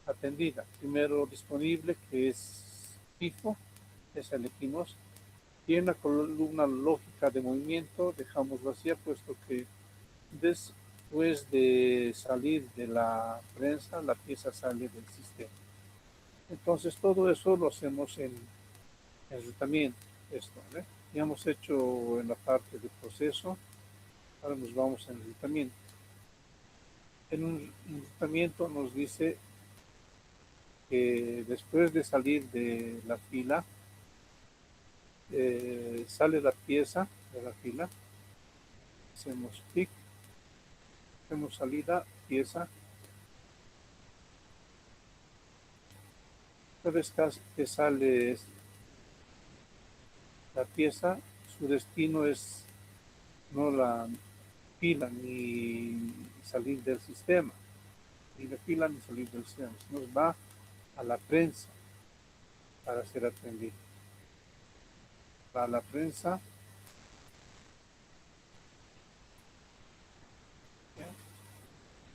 atendida. Primero disponible, que es fijo, esa elegimos. Y en la columna lógica de movimiento dejamos vacía, puesto que después de salir de la prensa, la pieza sale del sistema. Entonces todo eso lo hacemos en enrutamiento. Esto, ¿eh? Ya hemos hecho en la parte de proceso, ahora nos vamos a enrutamiento. En un enrutamiento nos dice que después de salir de la fila, sale la pieza de la fila, hacemos clic, hacemos salida, pieza. Una vez que sale la pieza, su destino es no la fila ni salir del sistema, ni la fila ni salir del sistema, sino va a la prensa para ser atendido. Va a la prensa.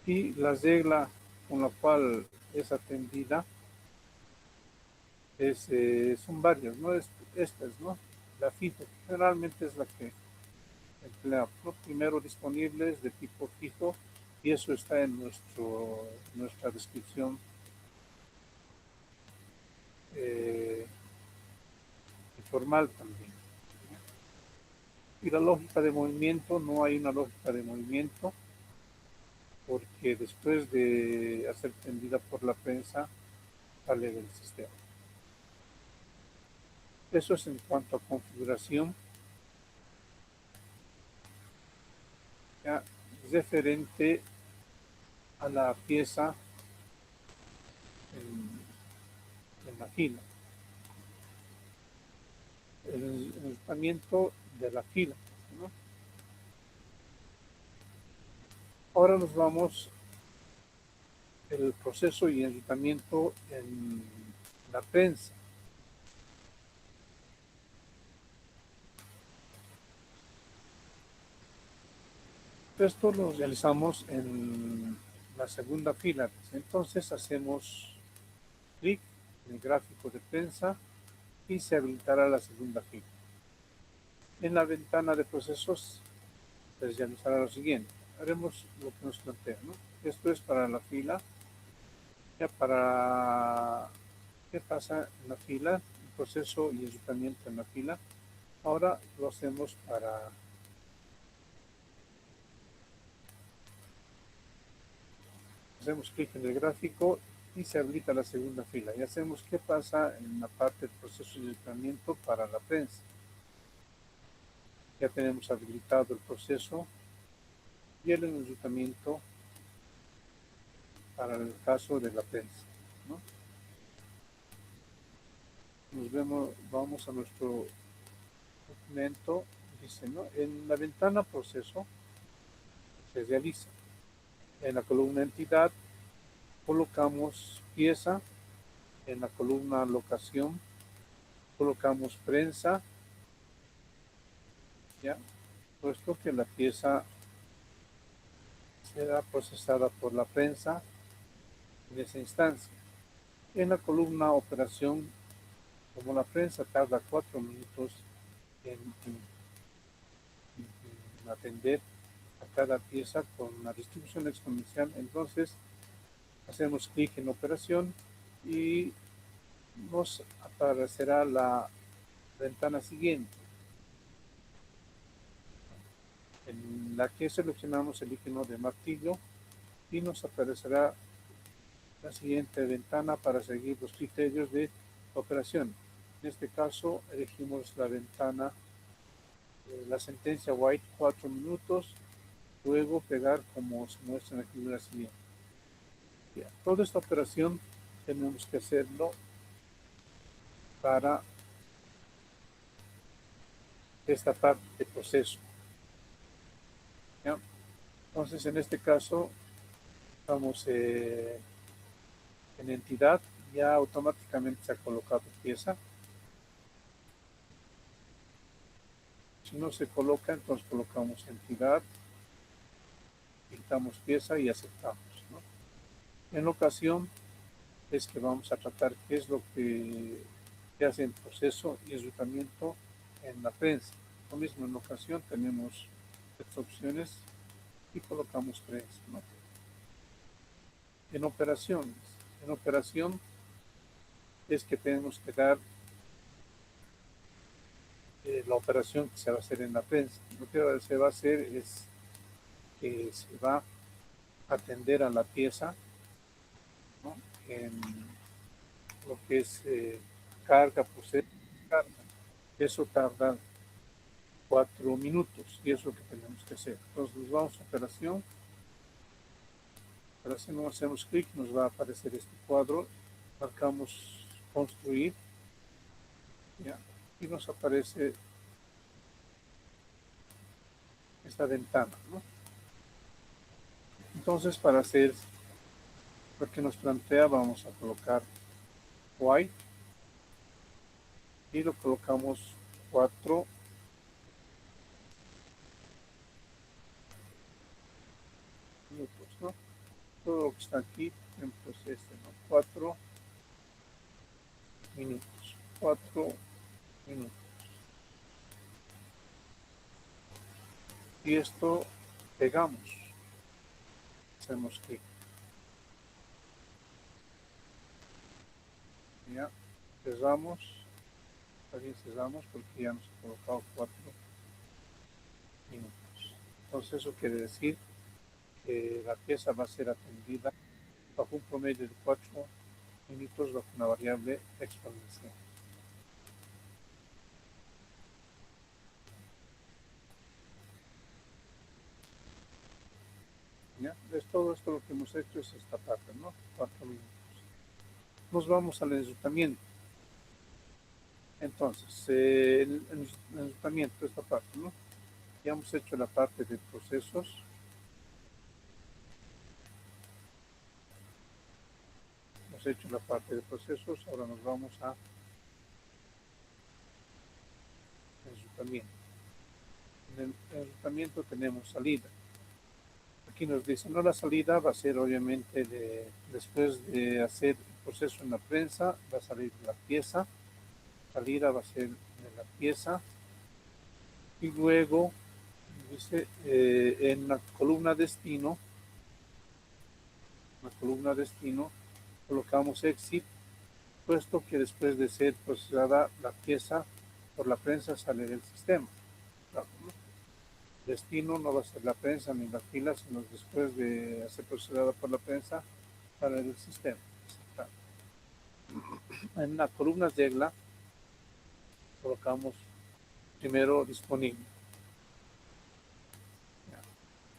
Y la regla con la cual es atendida son varias, ¿no? Estas, ¿no? La FIFO generalmente es la que emplea. Primero disponibles de tipo fijo y eso está en nuestra descripción informal también. Y la lógica de movimiento, no hay una lógica de movimiento porque después de ser tendida por la prensa sale del sistema. Eso es en cuanto a configuración. Ya, referente a la pieza en la fila. El enrutamiento de la fila, ¿no? Ahora nos vamos el proceso y enrutamiento en la prensa. Esto lo realizamos en la segunda fila. Entonces hacemos clic en el gráfico de prensa y se habilitará la segunda fila. En la ventana de procesos se realizará lo siguiente. Haremos lo que nos plantea, ¿no? Esto es para la fila. Ya para qué pasa en la fila, el proceso y enrutamiento en la fila. Ahora lo hacemos para hacemos clic en el gráfico y se habilita la segunda fila. Y hacemos qué pasa en la parte del proceso de enrutamiento para la prensa. Ya tenemos habilitado el proceso y el enrutamiento para el caso de la prensa, ¿no? Vamos a nuestro documento, dice, ¿no? En la ventana proceso se realiza. En la columna entidad colocamos pieza, en la columna locación colocamos prensa, ¿ya? Puesto que la pieza será procesada por la prensa en esa instancia. En la columna operación, como la prensa tarda 4 minutos en atender a cada pieza con la distribución exponencial, entonces hacemos clic en operación y nos aparecerá la ventana siguiente, en la que seleccionamos el icono de martillo y nos aparecerá la siguiente ventana para seguir los criterios de operación. En este caso elegimos la ventana, la sentencia white 4 minutos, luego pegar como se muestra en la figura siguiente. Ya, toda esta operación tenemos que hacerlo para esta parte de proceso. ¿Ya? Entonces, en este caso, estamos en entidad, ya automáticamente se ha colocado pieza. Si no se coloca, entonces colocamos entidad, pintamos pieza y aceptamos, ¿no? En ocasión es que vamos a tratar qué es lo que hace el proceso y enrutamiento en la prensa. Lo mismo en ocasión tenemos estas opciones y colocamos prensa, ¿no? En operación es que tenemos que dar la operación que se va a hacer en la prensa. Lo que se va a hacer es que se va a atender a la pieza, ¿no? En lo que es carga, proceso, carga. Eso tarda 4 minutos y eso es lo que tenemos que hacer. Entonces nos vamos a operación. Operación, no hacemos clic, nos va a aparecer este cuadro. Marcamos construir, ¿ya? Y nos aparece esta ventana, ¿no? Entonces, para hacer lo que nos plantea, vamos a colocar white y lo colocamos 4 minutos, ¿no? Todo lo que está aquí, por ejemplo, es este, ¿no? 4 minutos, 4 minutos. Y esto pegamos, hacemos clic. Ya cerramos, también cerramos porque ya nos ha colocado 4 minutos. Entonces eso quiere decir que la pieza va a ser atendida bajo un promedio de 4 minutos bajo una variable exponencial. ¿Ya? Es todo esto lo que hemos hecho es esta parte, ¿no? 4 minutos. Nos vamos al enrutamiento. Entonces, el enrutamiento, esta parte, ¿no? Ya hemos hecho la parte de procesos. Hemos hecho la parte de procesos, ahora nos vamos a enrutamiento. En el enrutamiento tenemos salida. aquí nos dice, no, la salida va a ser obviamente después de hacer el proceso en la prensa, va a salir la pieza, salida va a ser de la pieza, y luego dice en la columna destino, colocamos exit, puesto que después de ser procesada la pieza por la prensa sale del sistema. Claro, ¿no? Destino no va a ser la prensa ni la fila, sino después de ser procesada por la prensa sale del sistema. Claro. En la columna regla colocamos primero disponible.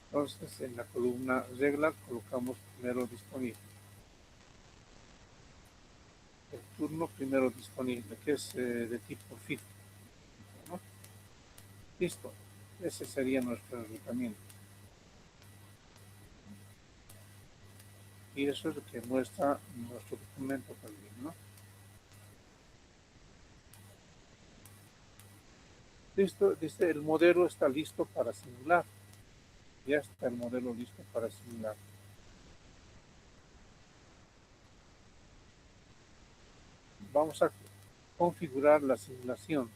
Entonces en la columna regla colocamos primero disponible. El turno primero disponible, que es de tipo fit, ¿no? Listo, ese sería nuestro enrutamiento. Y eso es lo que muestra nuestro documento también, ¿no? Listo, dice el modelo está listo para simular. Ya está el modelo listo para simular. Vamos a configurar la simulación.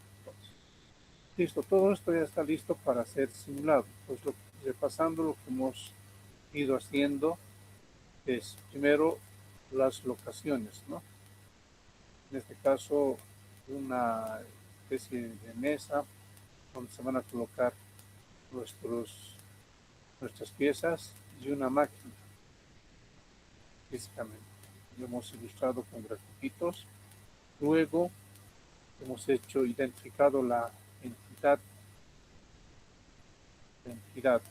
Listo, todo esto ya está listo para ser simulado. Pues repasando lo que hemos ido haciendo es primero las locaciones, ¿no? En este caso, una especie de mesa donde se van a colocar nuestras piezas y una máquina, físicamente. Lo hemos ilustrado con grafiquitos. Luego hemos identificado la entidad,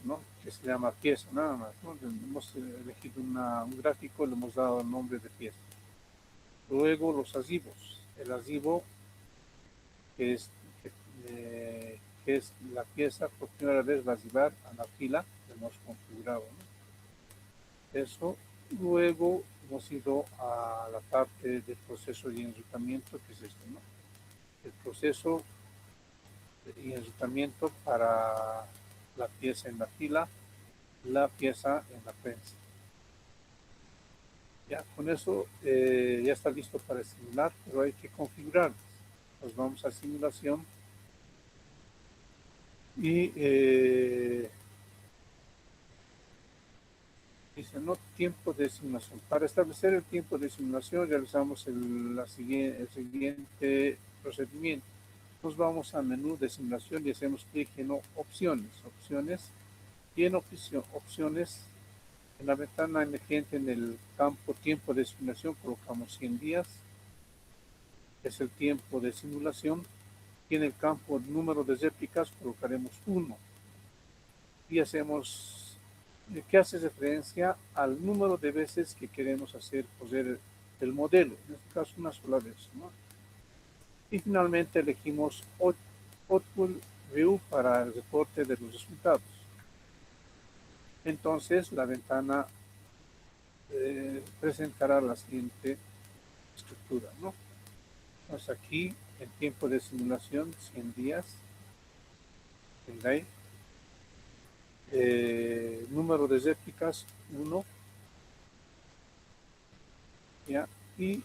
¿no? Que se llama pieza, nada más, ¿no? Hemos elegido un gráfico, le hemos dado el nombre de pieza. Luego los adhesivos. El adhesivo que es la pieza, por primera vez va a llevar a la fila que hemos configurado, ¿no? Eso. Luego hemos ido a la parte del proceso de enrutamiento, que es esto, ¿no? El proceso y enrutamiento para la pieza en la fila, la pieza en la prensa. Ya, con eso ya está listo para simular, pero hay que configurar. Pues vamos a simulación y dice, no, tiempo de simulación. Para establecer el tiempo de simulación realizamos el siguiente procedimiento. Nos vamos al menú de simulación y hacemos clic en opciones. Y en opciones, en la ventana emergente en el campo tiempo de simulación colocamos 100 días. Es el tiempo de simulación. Y en el campo número de réplicas colocaremos 1. Y hacemos que hace referencia al número de veces que queremos hacer correr el modelo, en este caso una sola vez, ¿no? Y finalmente elegimos Output View para el reporte de los resultados. Entonces la ventana presentará la siguiente estructura, ¿no? Entonces aquí en tiempo de simulación 100 días, en ley, número de réplicas 1, ¿ya? Y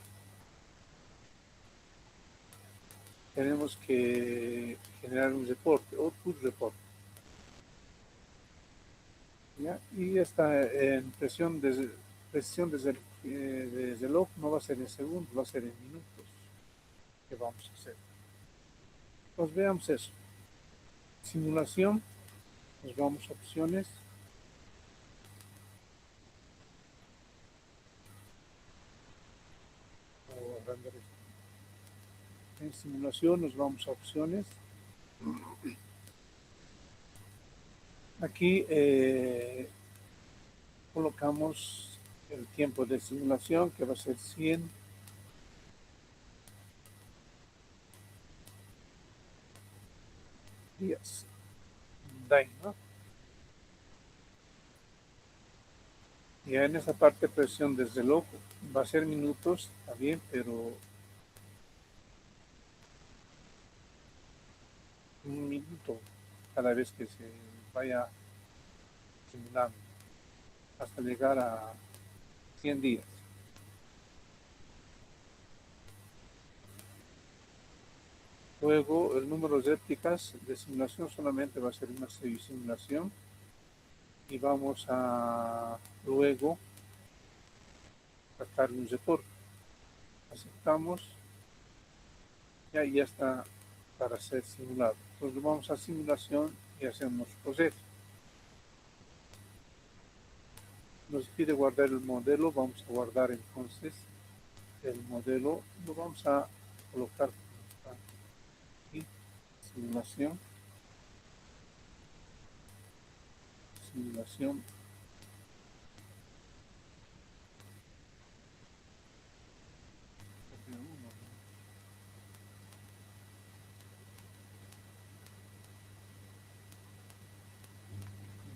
tenemos que generar un reporte, output report, ¿ya? Y esta precisión de reloj no va a ser en segundos, va a ser en minutos que vamos a hacer. Pues veamos eso. Simulación, nos vamos a opciones. En simulación nos vamos a opciones. Aquí colocamos el tiempo de simulación, que va a ser 100 días. ¿No? Y en esa parte presión desde luego va a ser minutos, está bien, pero un minuto cada vez que se vaya simulando. hasta llegar a 100 días. Luego, el número de épticas de simulación solamente va a ser una simulación y vamos a luego sacar un reporte. Aceptamos, ya está para ser simulado. Entonces vamos a simulación y hacemos proceso. Nos pide guardar el modelo, vamos a guardar entonces el modelo, lo vamos a colocar aquí, simulación, simulación,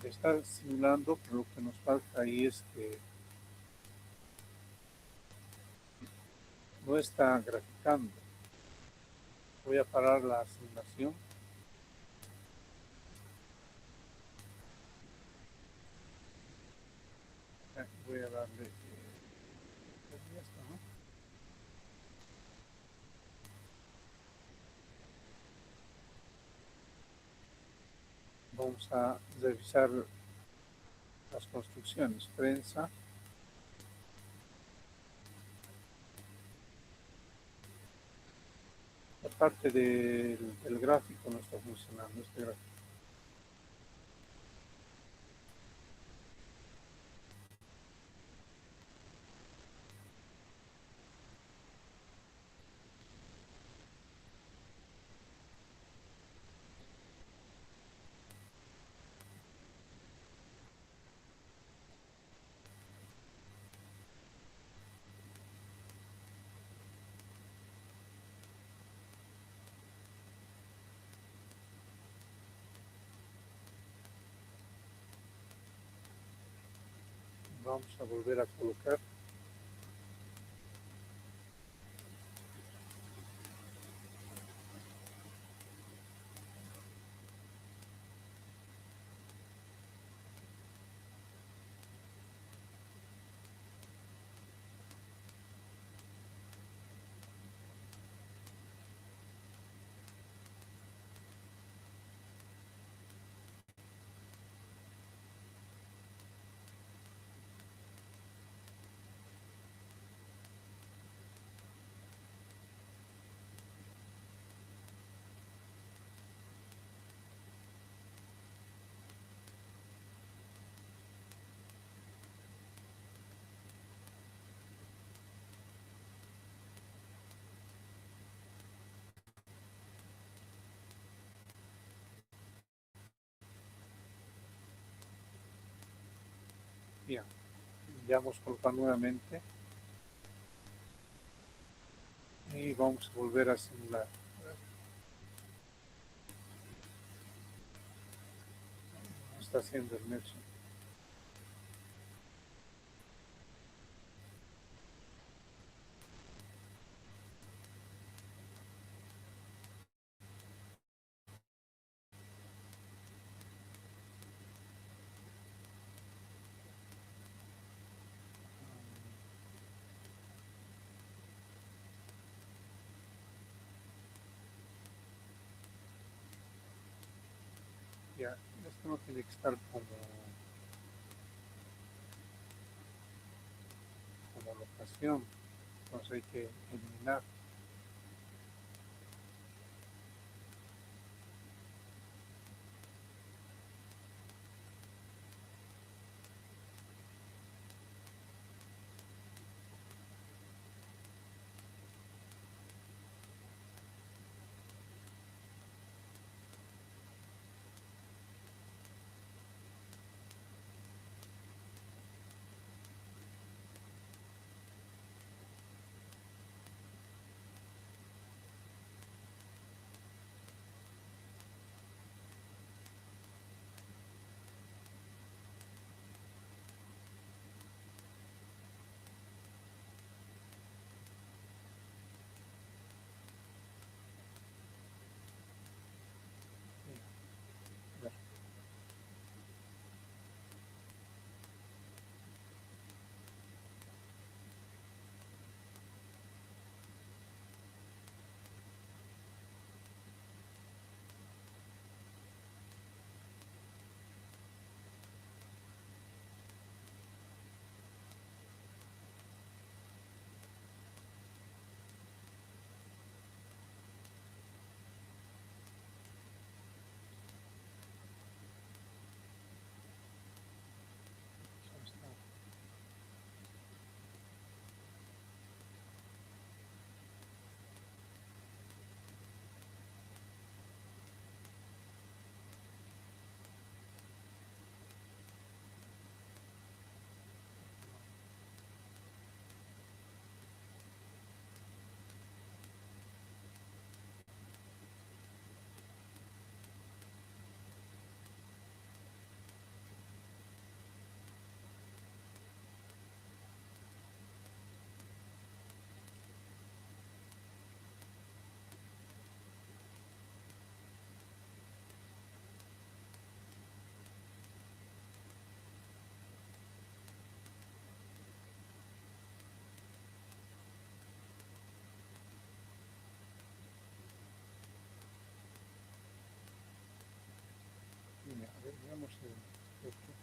está simulando, pero lo que nos falta ahí es que no está graficando. Voy a parar la simulación. Voy a darle ya está, ¿no? Vamos a revisar las construcciones, prensa. La parte del gráfico no está funcionando, este gráfico. Vamos a volver a colocar. Bien, ya vamos a colocar nuevamente y vamos a volver a simular. Está haciendo el nexo. Ya, esto no tiene que estar como locación, entonces hay que eliminar. Veamos el otro.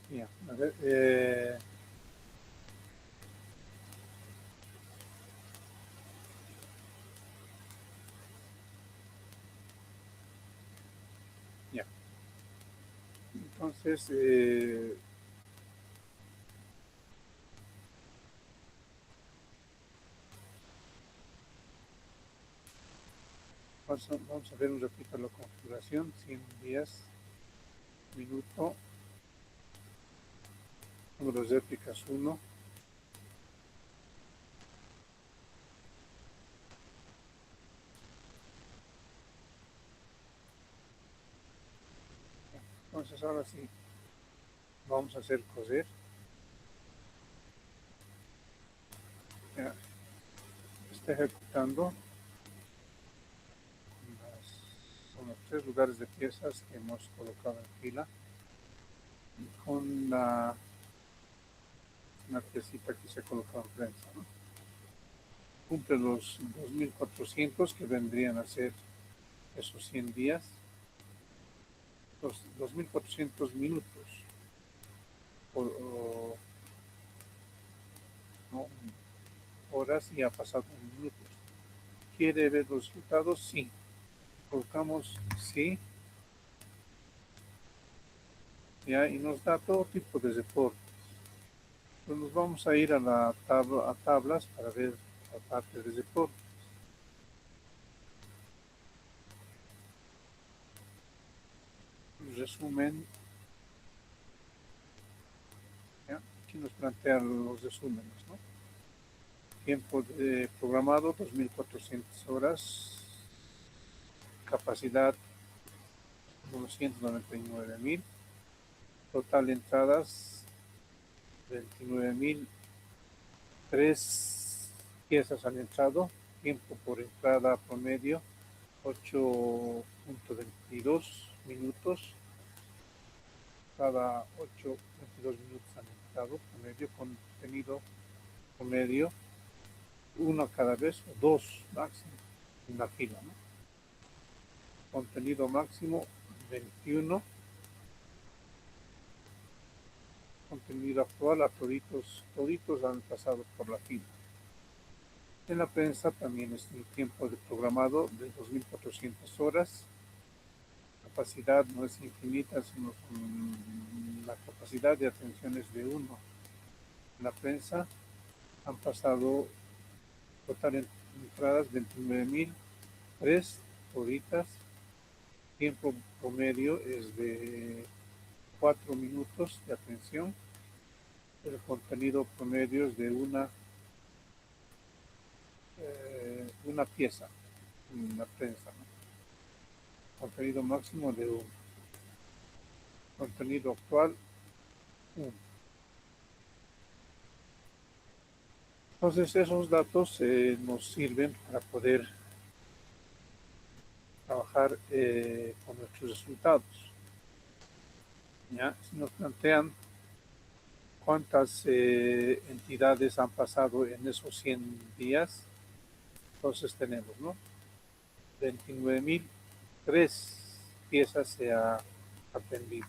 Ya, a ver, ya. Entonces, vamos a ver un ratito la configuración, 100 días, minuto, números de épicas 1. Entonces ahora sí, vamos a hacer coser. Ya, está ejecutando. Son los 3 lugares de piezas que hemos colocado en fila. Con una piecita que se ha colocado en prensa, ¿no? Cumple los 2400 que vendrían a ser esos 100 días, los 2400 minutos, o, ¿no? Horas y ha pasado en minutos. ¿Quiere ver los resultados? Sí. Colocamos sí. Ya, y nos da todo tipo de reportes. Pues nos vamos a ir a la tabla, a tablas para ver la parte de reportes. Resumen. ¿Ya? Aquí nos plantean los resúmenes, ¿no? Tiempo programado 2400 horas, capacidad 999.000, total de entradas 29.000, 3 piezas han entrado, tiempo por entrada promedio 8.22 minutos, cada 8.22 minutos han entrado promedio, contenido promedio, uno cada vez o dos máximo en la fila, ¿no? Contenido máximo 21, contenido actual a toditos han pasado por la fila. En la prensa también es el tiempo de programado de 2.400 horas. Capacidad no es infinita, sino la capacidad de atención es de 1. En la prensa han pasado total entradas 29.003 horitas. Tiempo promedio es de 4 minutos de atención. El contenido promedio es de una pieza en la prensa, ¿no? Contenido máximo de 1. Contenido actual 1. Entonces esos datos nos sirven para poder trabajar con nuestros resultados. ¿Ya? Si nos plantean cuántas entidades han pasado en esos 100 días. Entonces tenemos, ¿no? 29.003 piezas se ha atendido.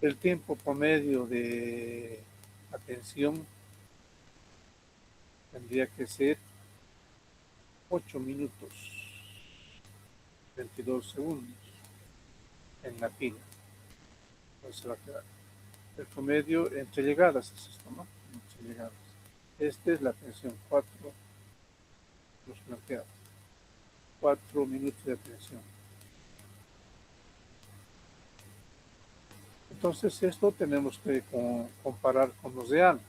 El tiempo promedio de atención tendría que ser 8 minutos, 22 segundos en la fila. Entonces va a quedar. El promedio entre llegadas es esto, ¿no? Entre llegadas. Esta es la atención, 4 los planteados. 4 minutos de atención. Entonces esto tenemos que comparar con los de AL.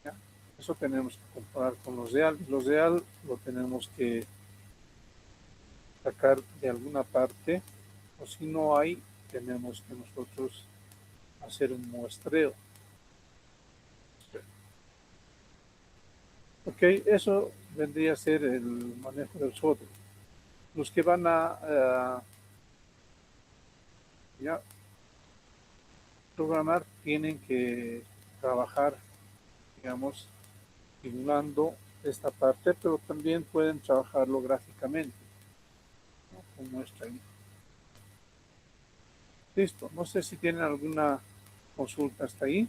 ¿Ya? Eso tenemos que comparar con los de AL. Los de AL lo tenemos que sacar de alguna parte, o si no hay, tenemos que nosotros hacer un muestreo. Ok, eso vendría a ser el manejo del software. Los que van a ya programar tienen que trabajar, digamos, simulando esta parte, pero también pueden trabajarlo gráficamente, ¿no? Con muestra ahí. Listo, no sé si tienen alguna consulta hasta ahí.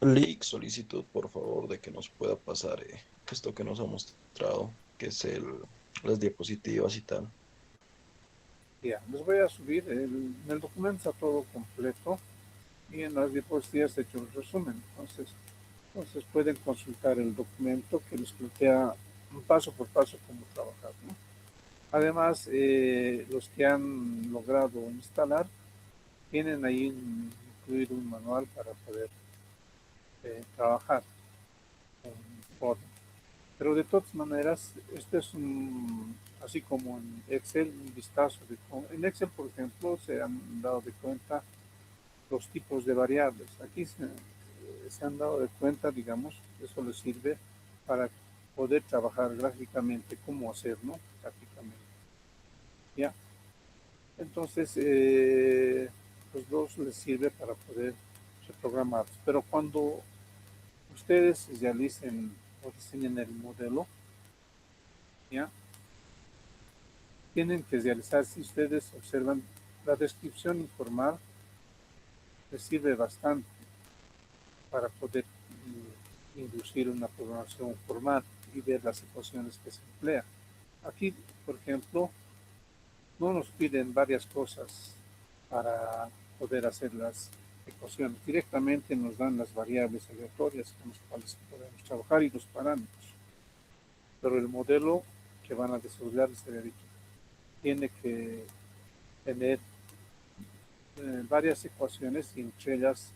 Lick, solicitud por favor de que nos pueda pasar esto que nos ha mostrado, que es las diapositivas y tal. Ya, les voy a subir, en el documento está todo completo y en las diapositivas he hecho un resumen. Entonces pueden consultar el documento que les plantea paso por paso cómo trabajar, ¿no? Además, los que han logrado instalar tienen ahí incluido un manual para poder trabajar con Form. Pero de todas maneras, este es así como en Excel, un vistazo. En Excel, por ejemplo, se han dado de cuenta los tipos de variables. Aquí se han dado de cuenta, digamos, eso les sirve para poder trabajar gráficamente, cómo hacerlo gráficamente. ¿Ya? Entonces, los dos les sirve para poder reprogramar. Pero cuando ustedes realicen o diseñen el modelo, ¿ya? Tienen que realizar, si ustedes observan, la descripción informal les sirve bastante para poder inducir una programación formal y ver las ecuaciones que se emplean. Aquí, por ejemplo, no nos piden varias cosas para poder hacer las ecuaciones. Directamente nos dan las variables aleatorias con las cuales podemos trabajar y los parámetros. Pero el modelo que van a desarrollar, les había dicho, tiene que tener varias ecuaciones y entre ellas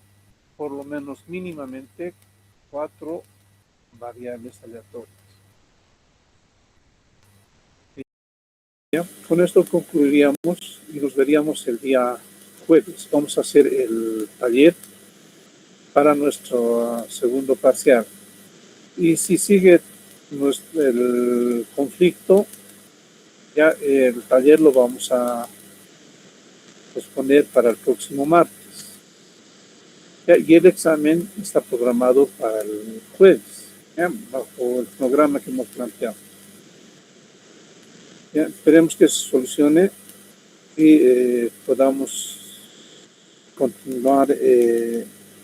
por lo menos mínimamente 4 variables aleatorias. ¿Ya? Con esto concluiríamos y nos veríamos el día jueves. Vamos a hacer el taller para nuestro segundo parcial. Y si sigue el conflicto, ya el taller lo vamos a posponer para el próximo martes. ¿Ya? Y el examen está programado para el jueves, ¿ya? Bajo el programa que hemos planteado. ¿Ya? Esperemos que se solucione y podamos continuar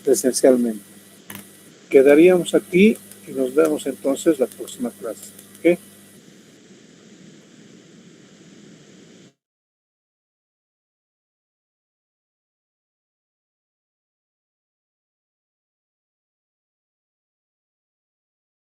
presencialmente. Quedaríamos aquí y nos vemos entonces la próxima clase. ¿Okay?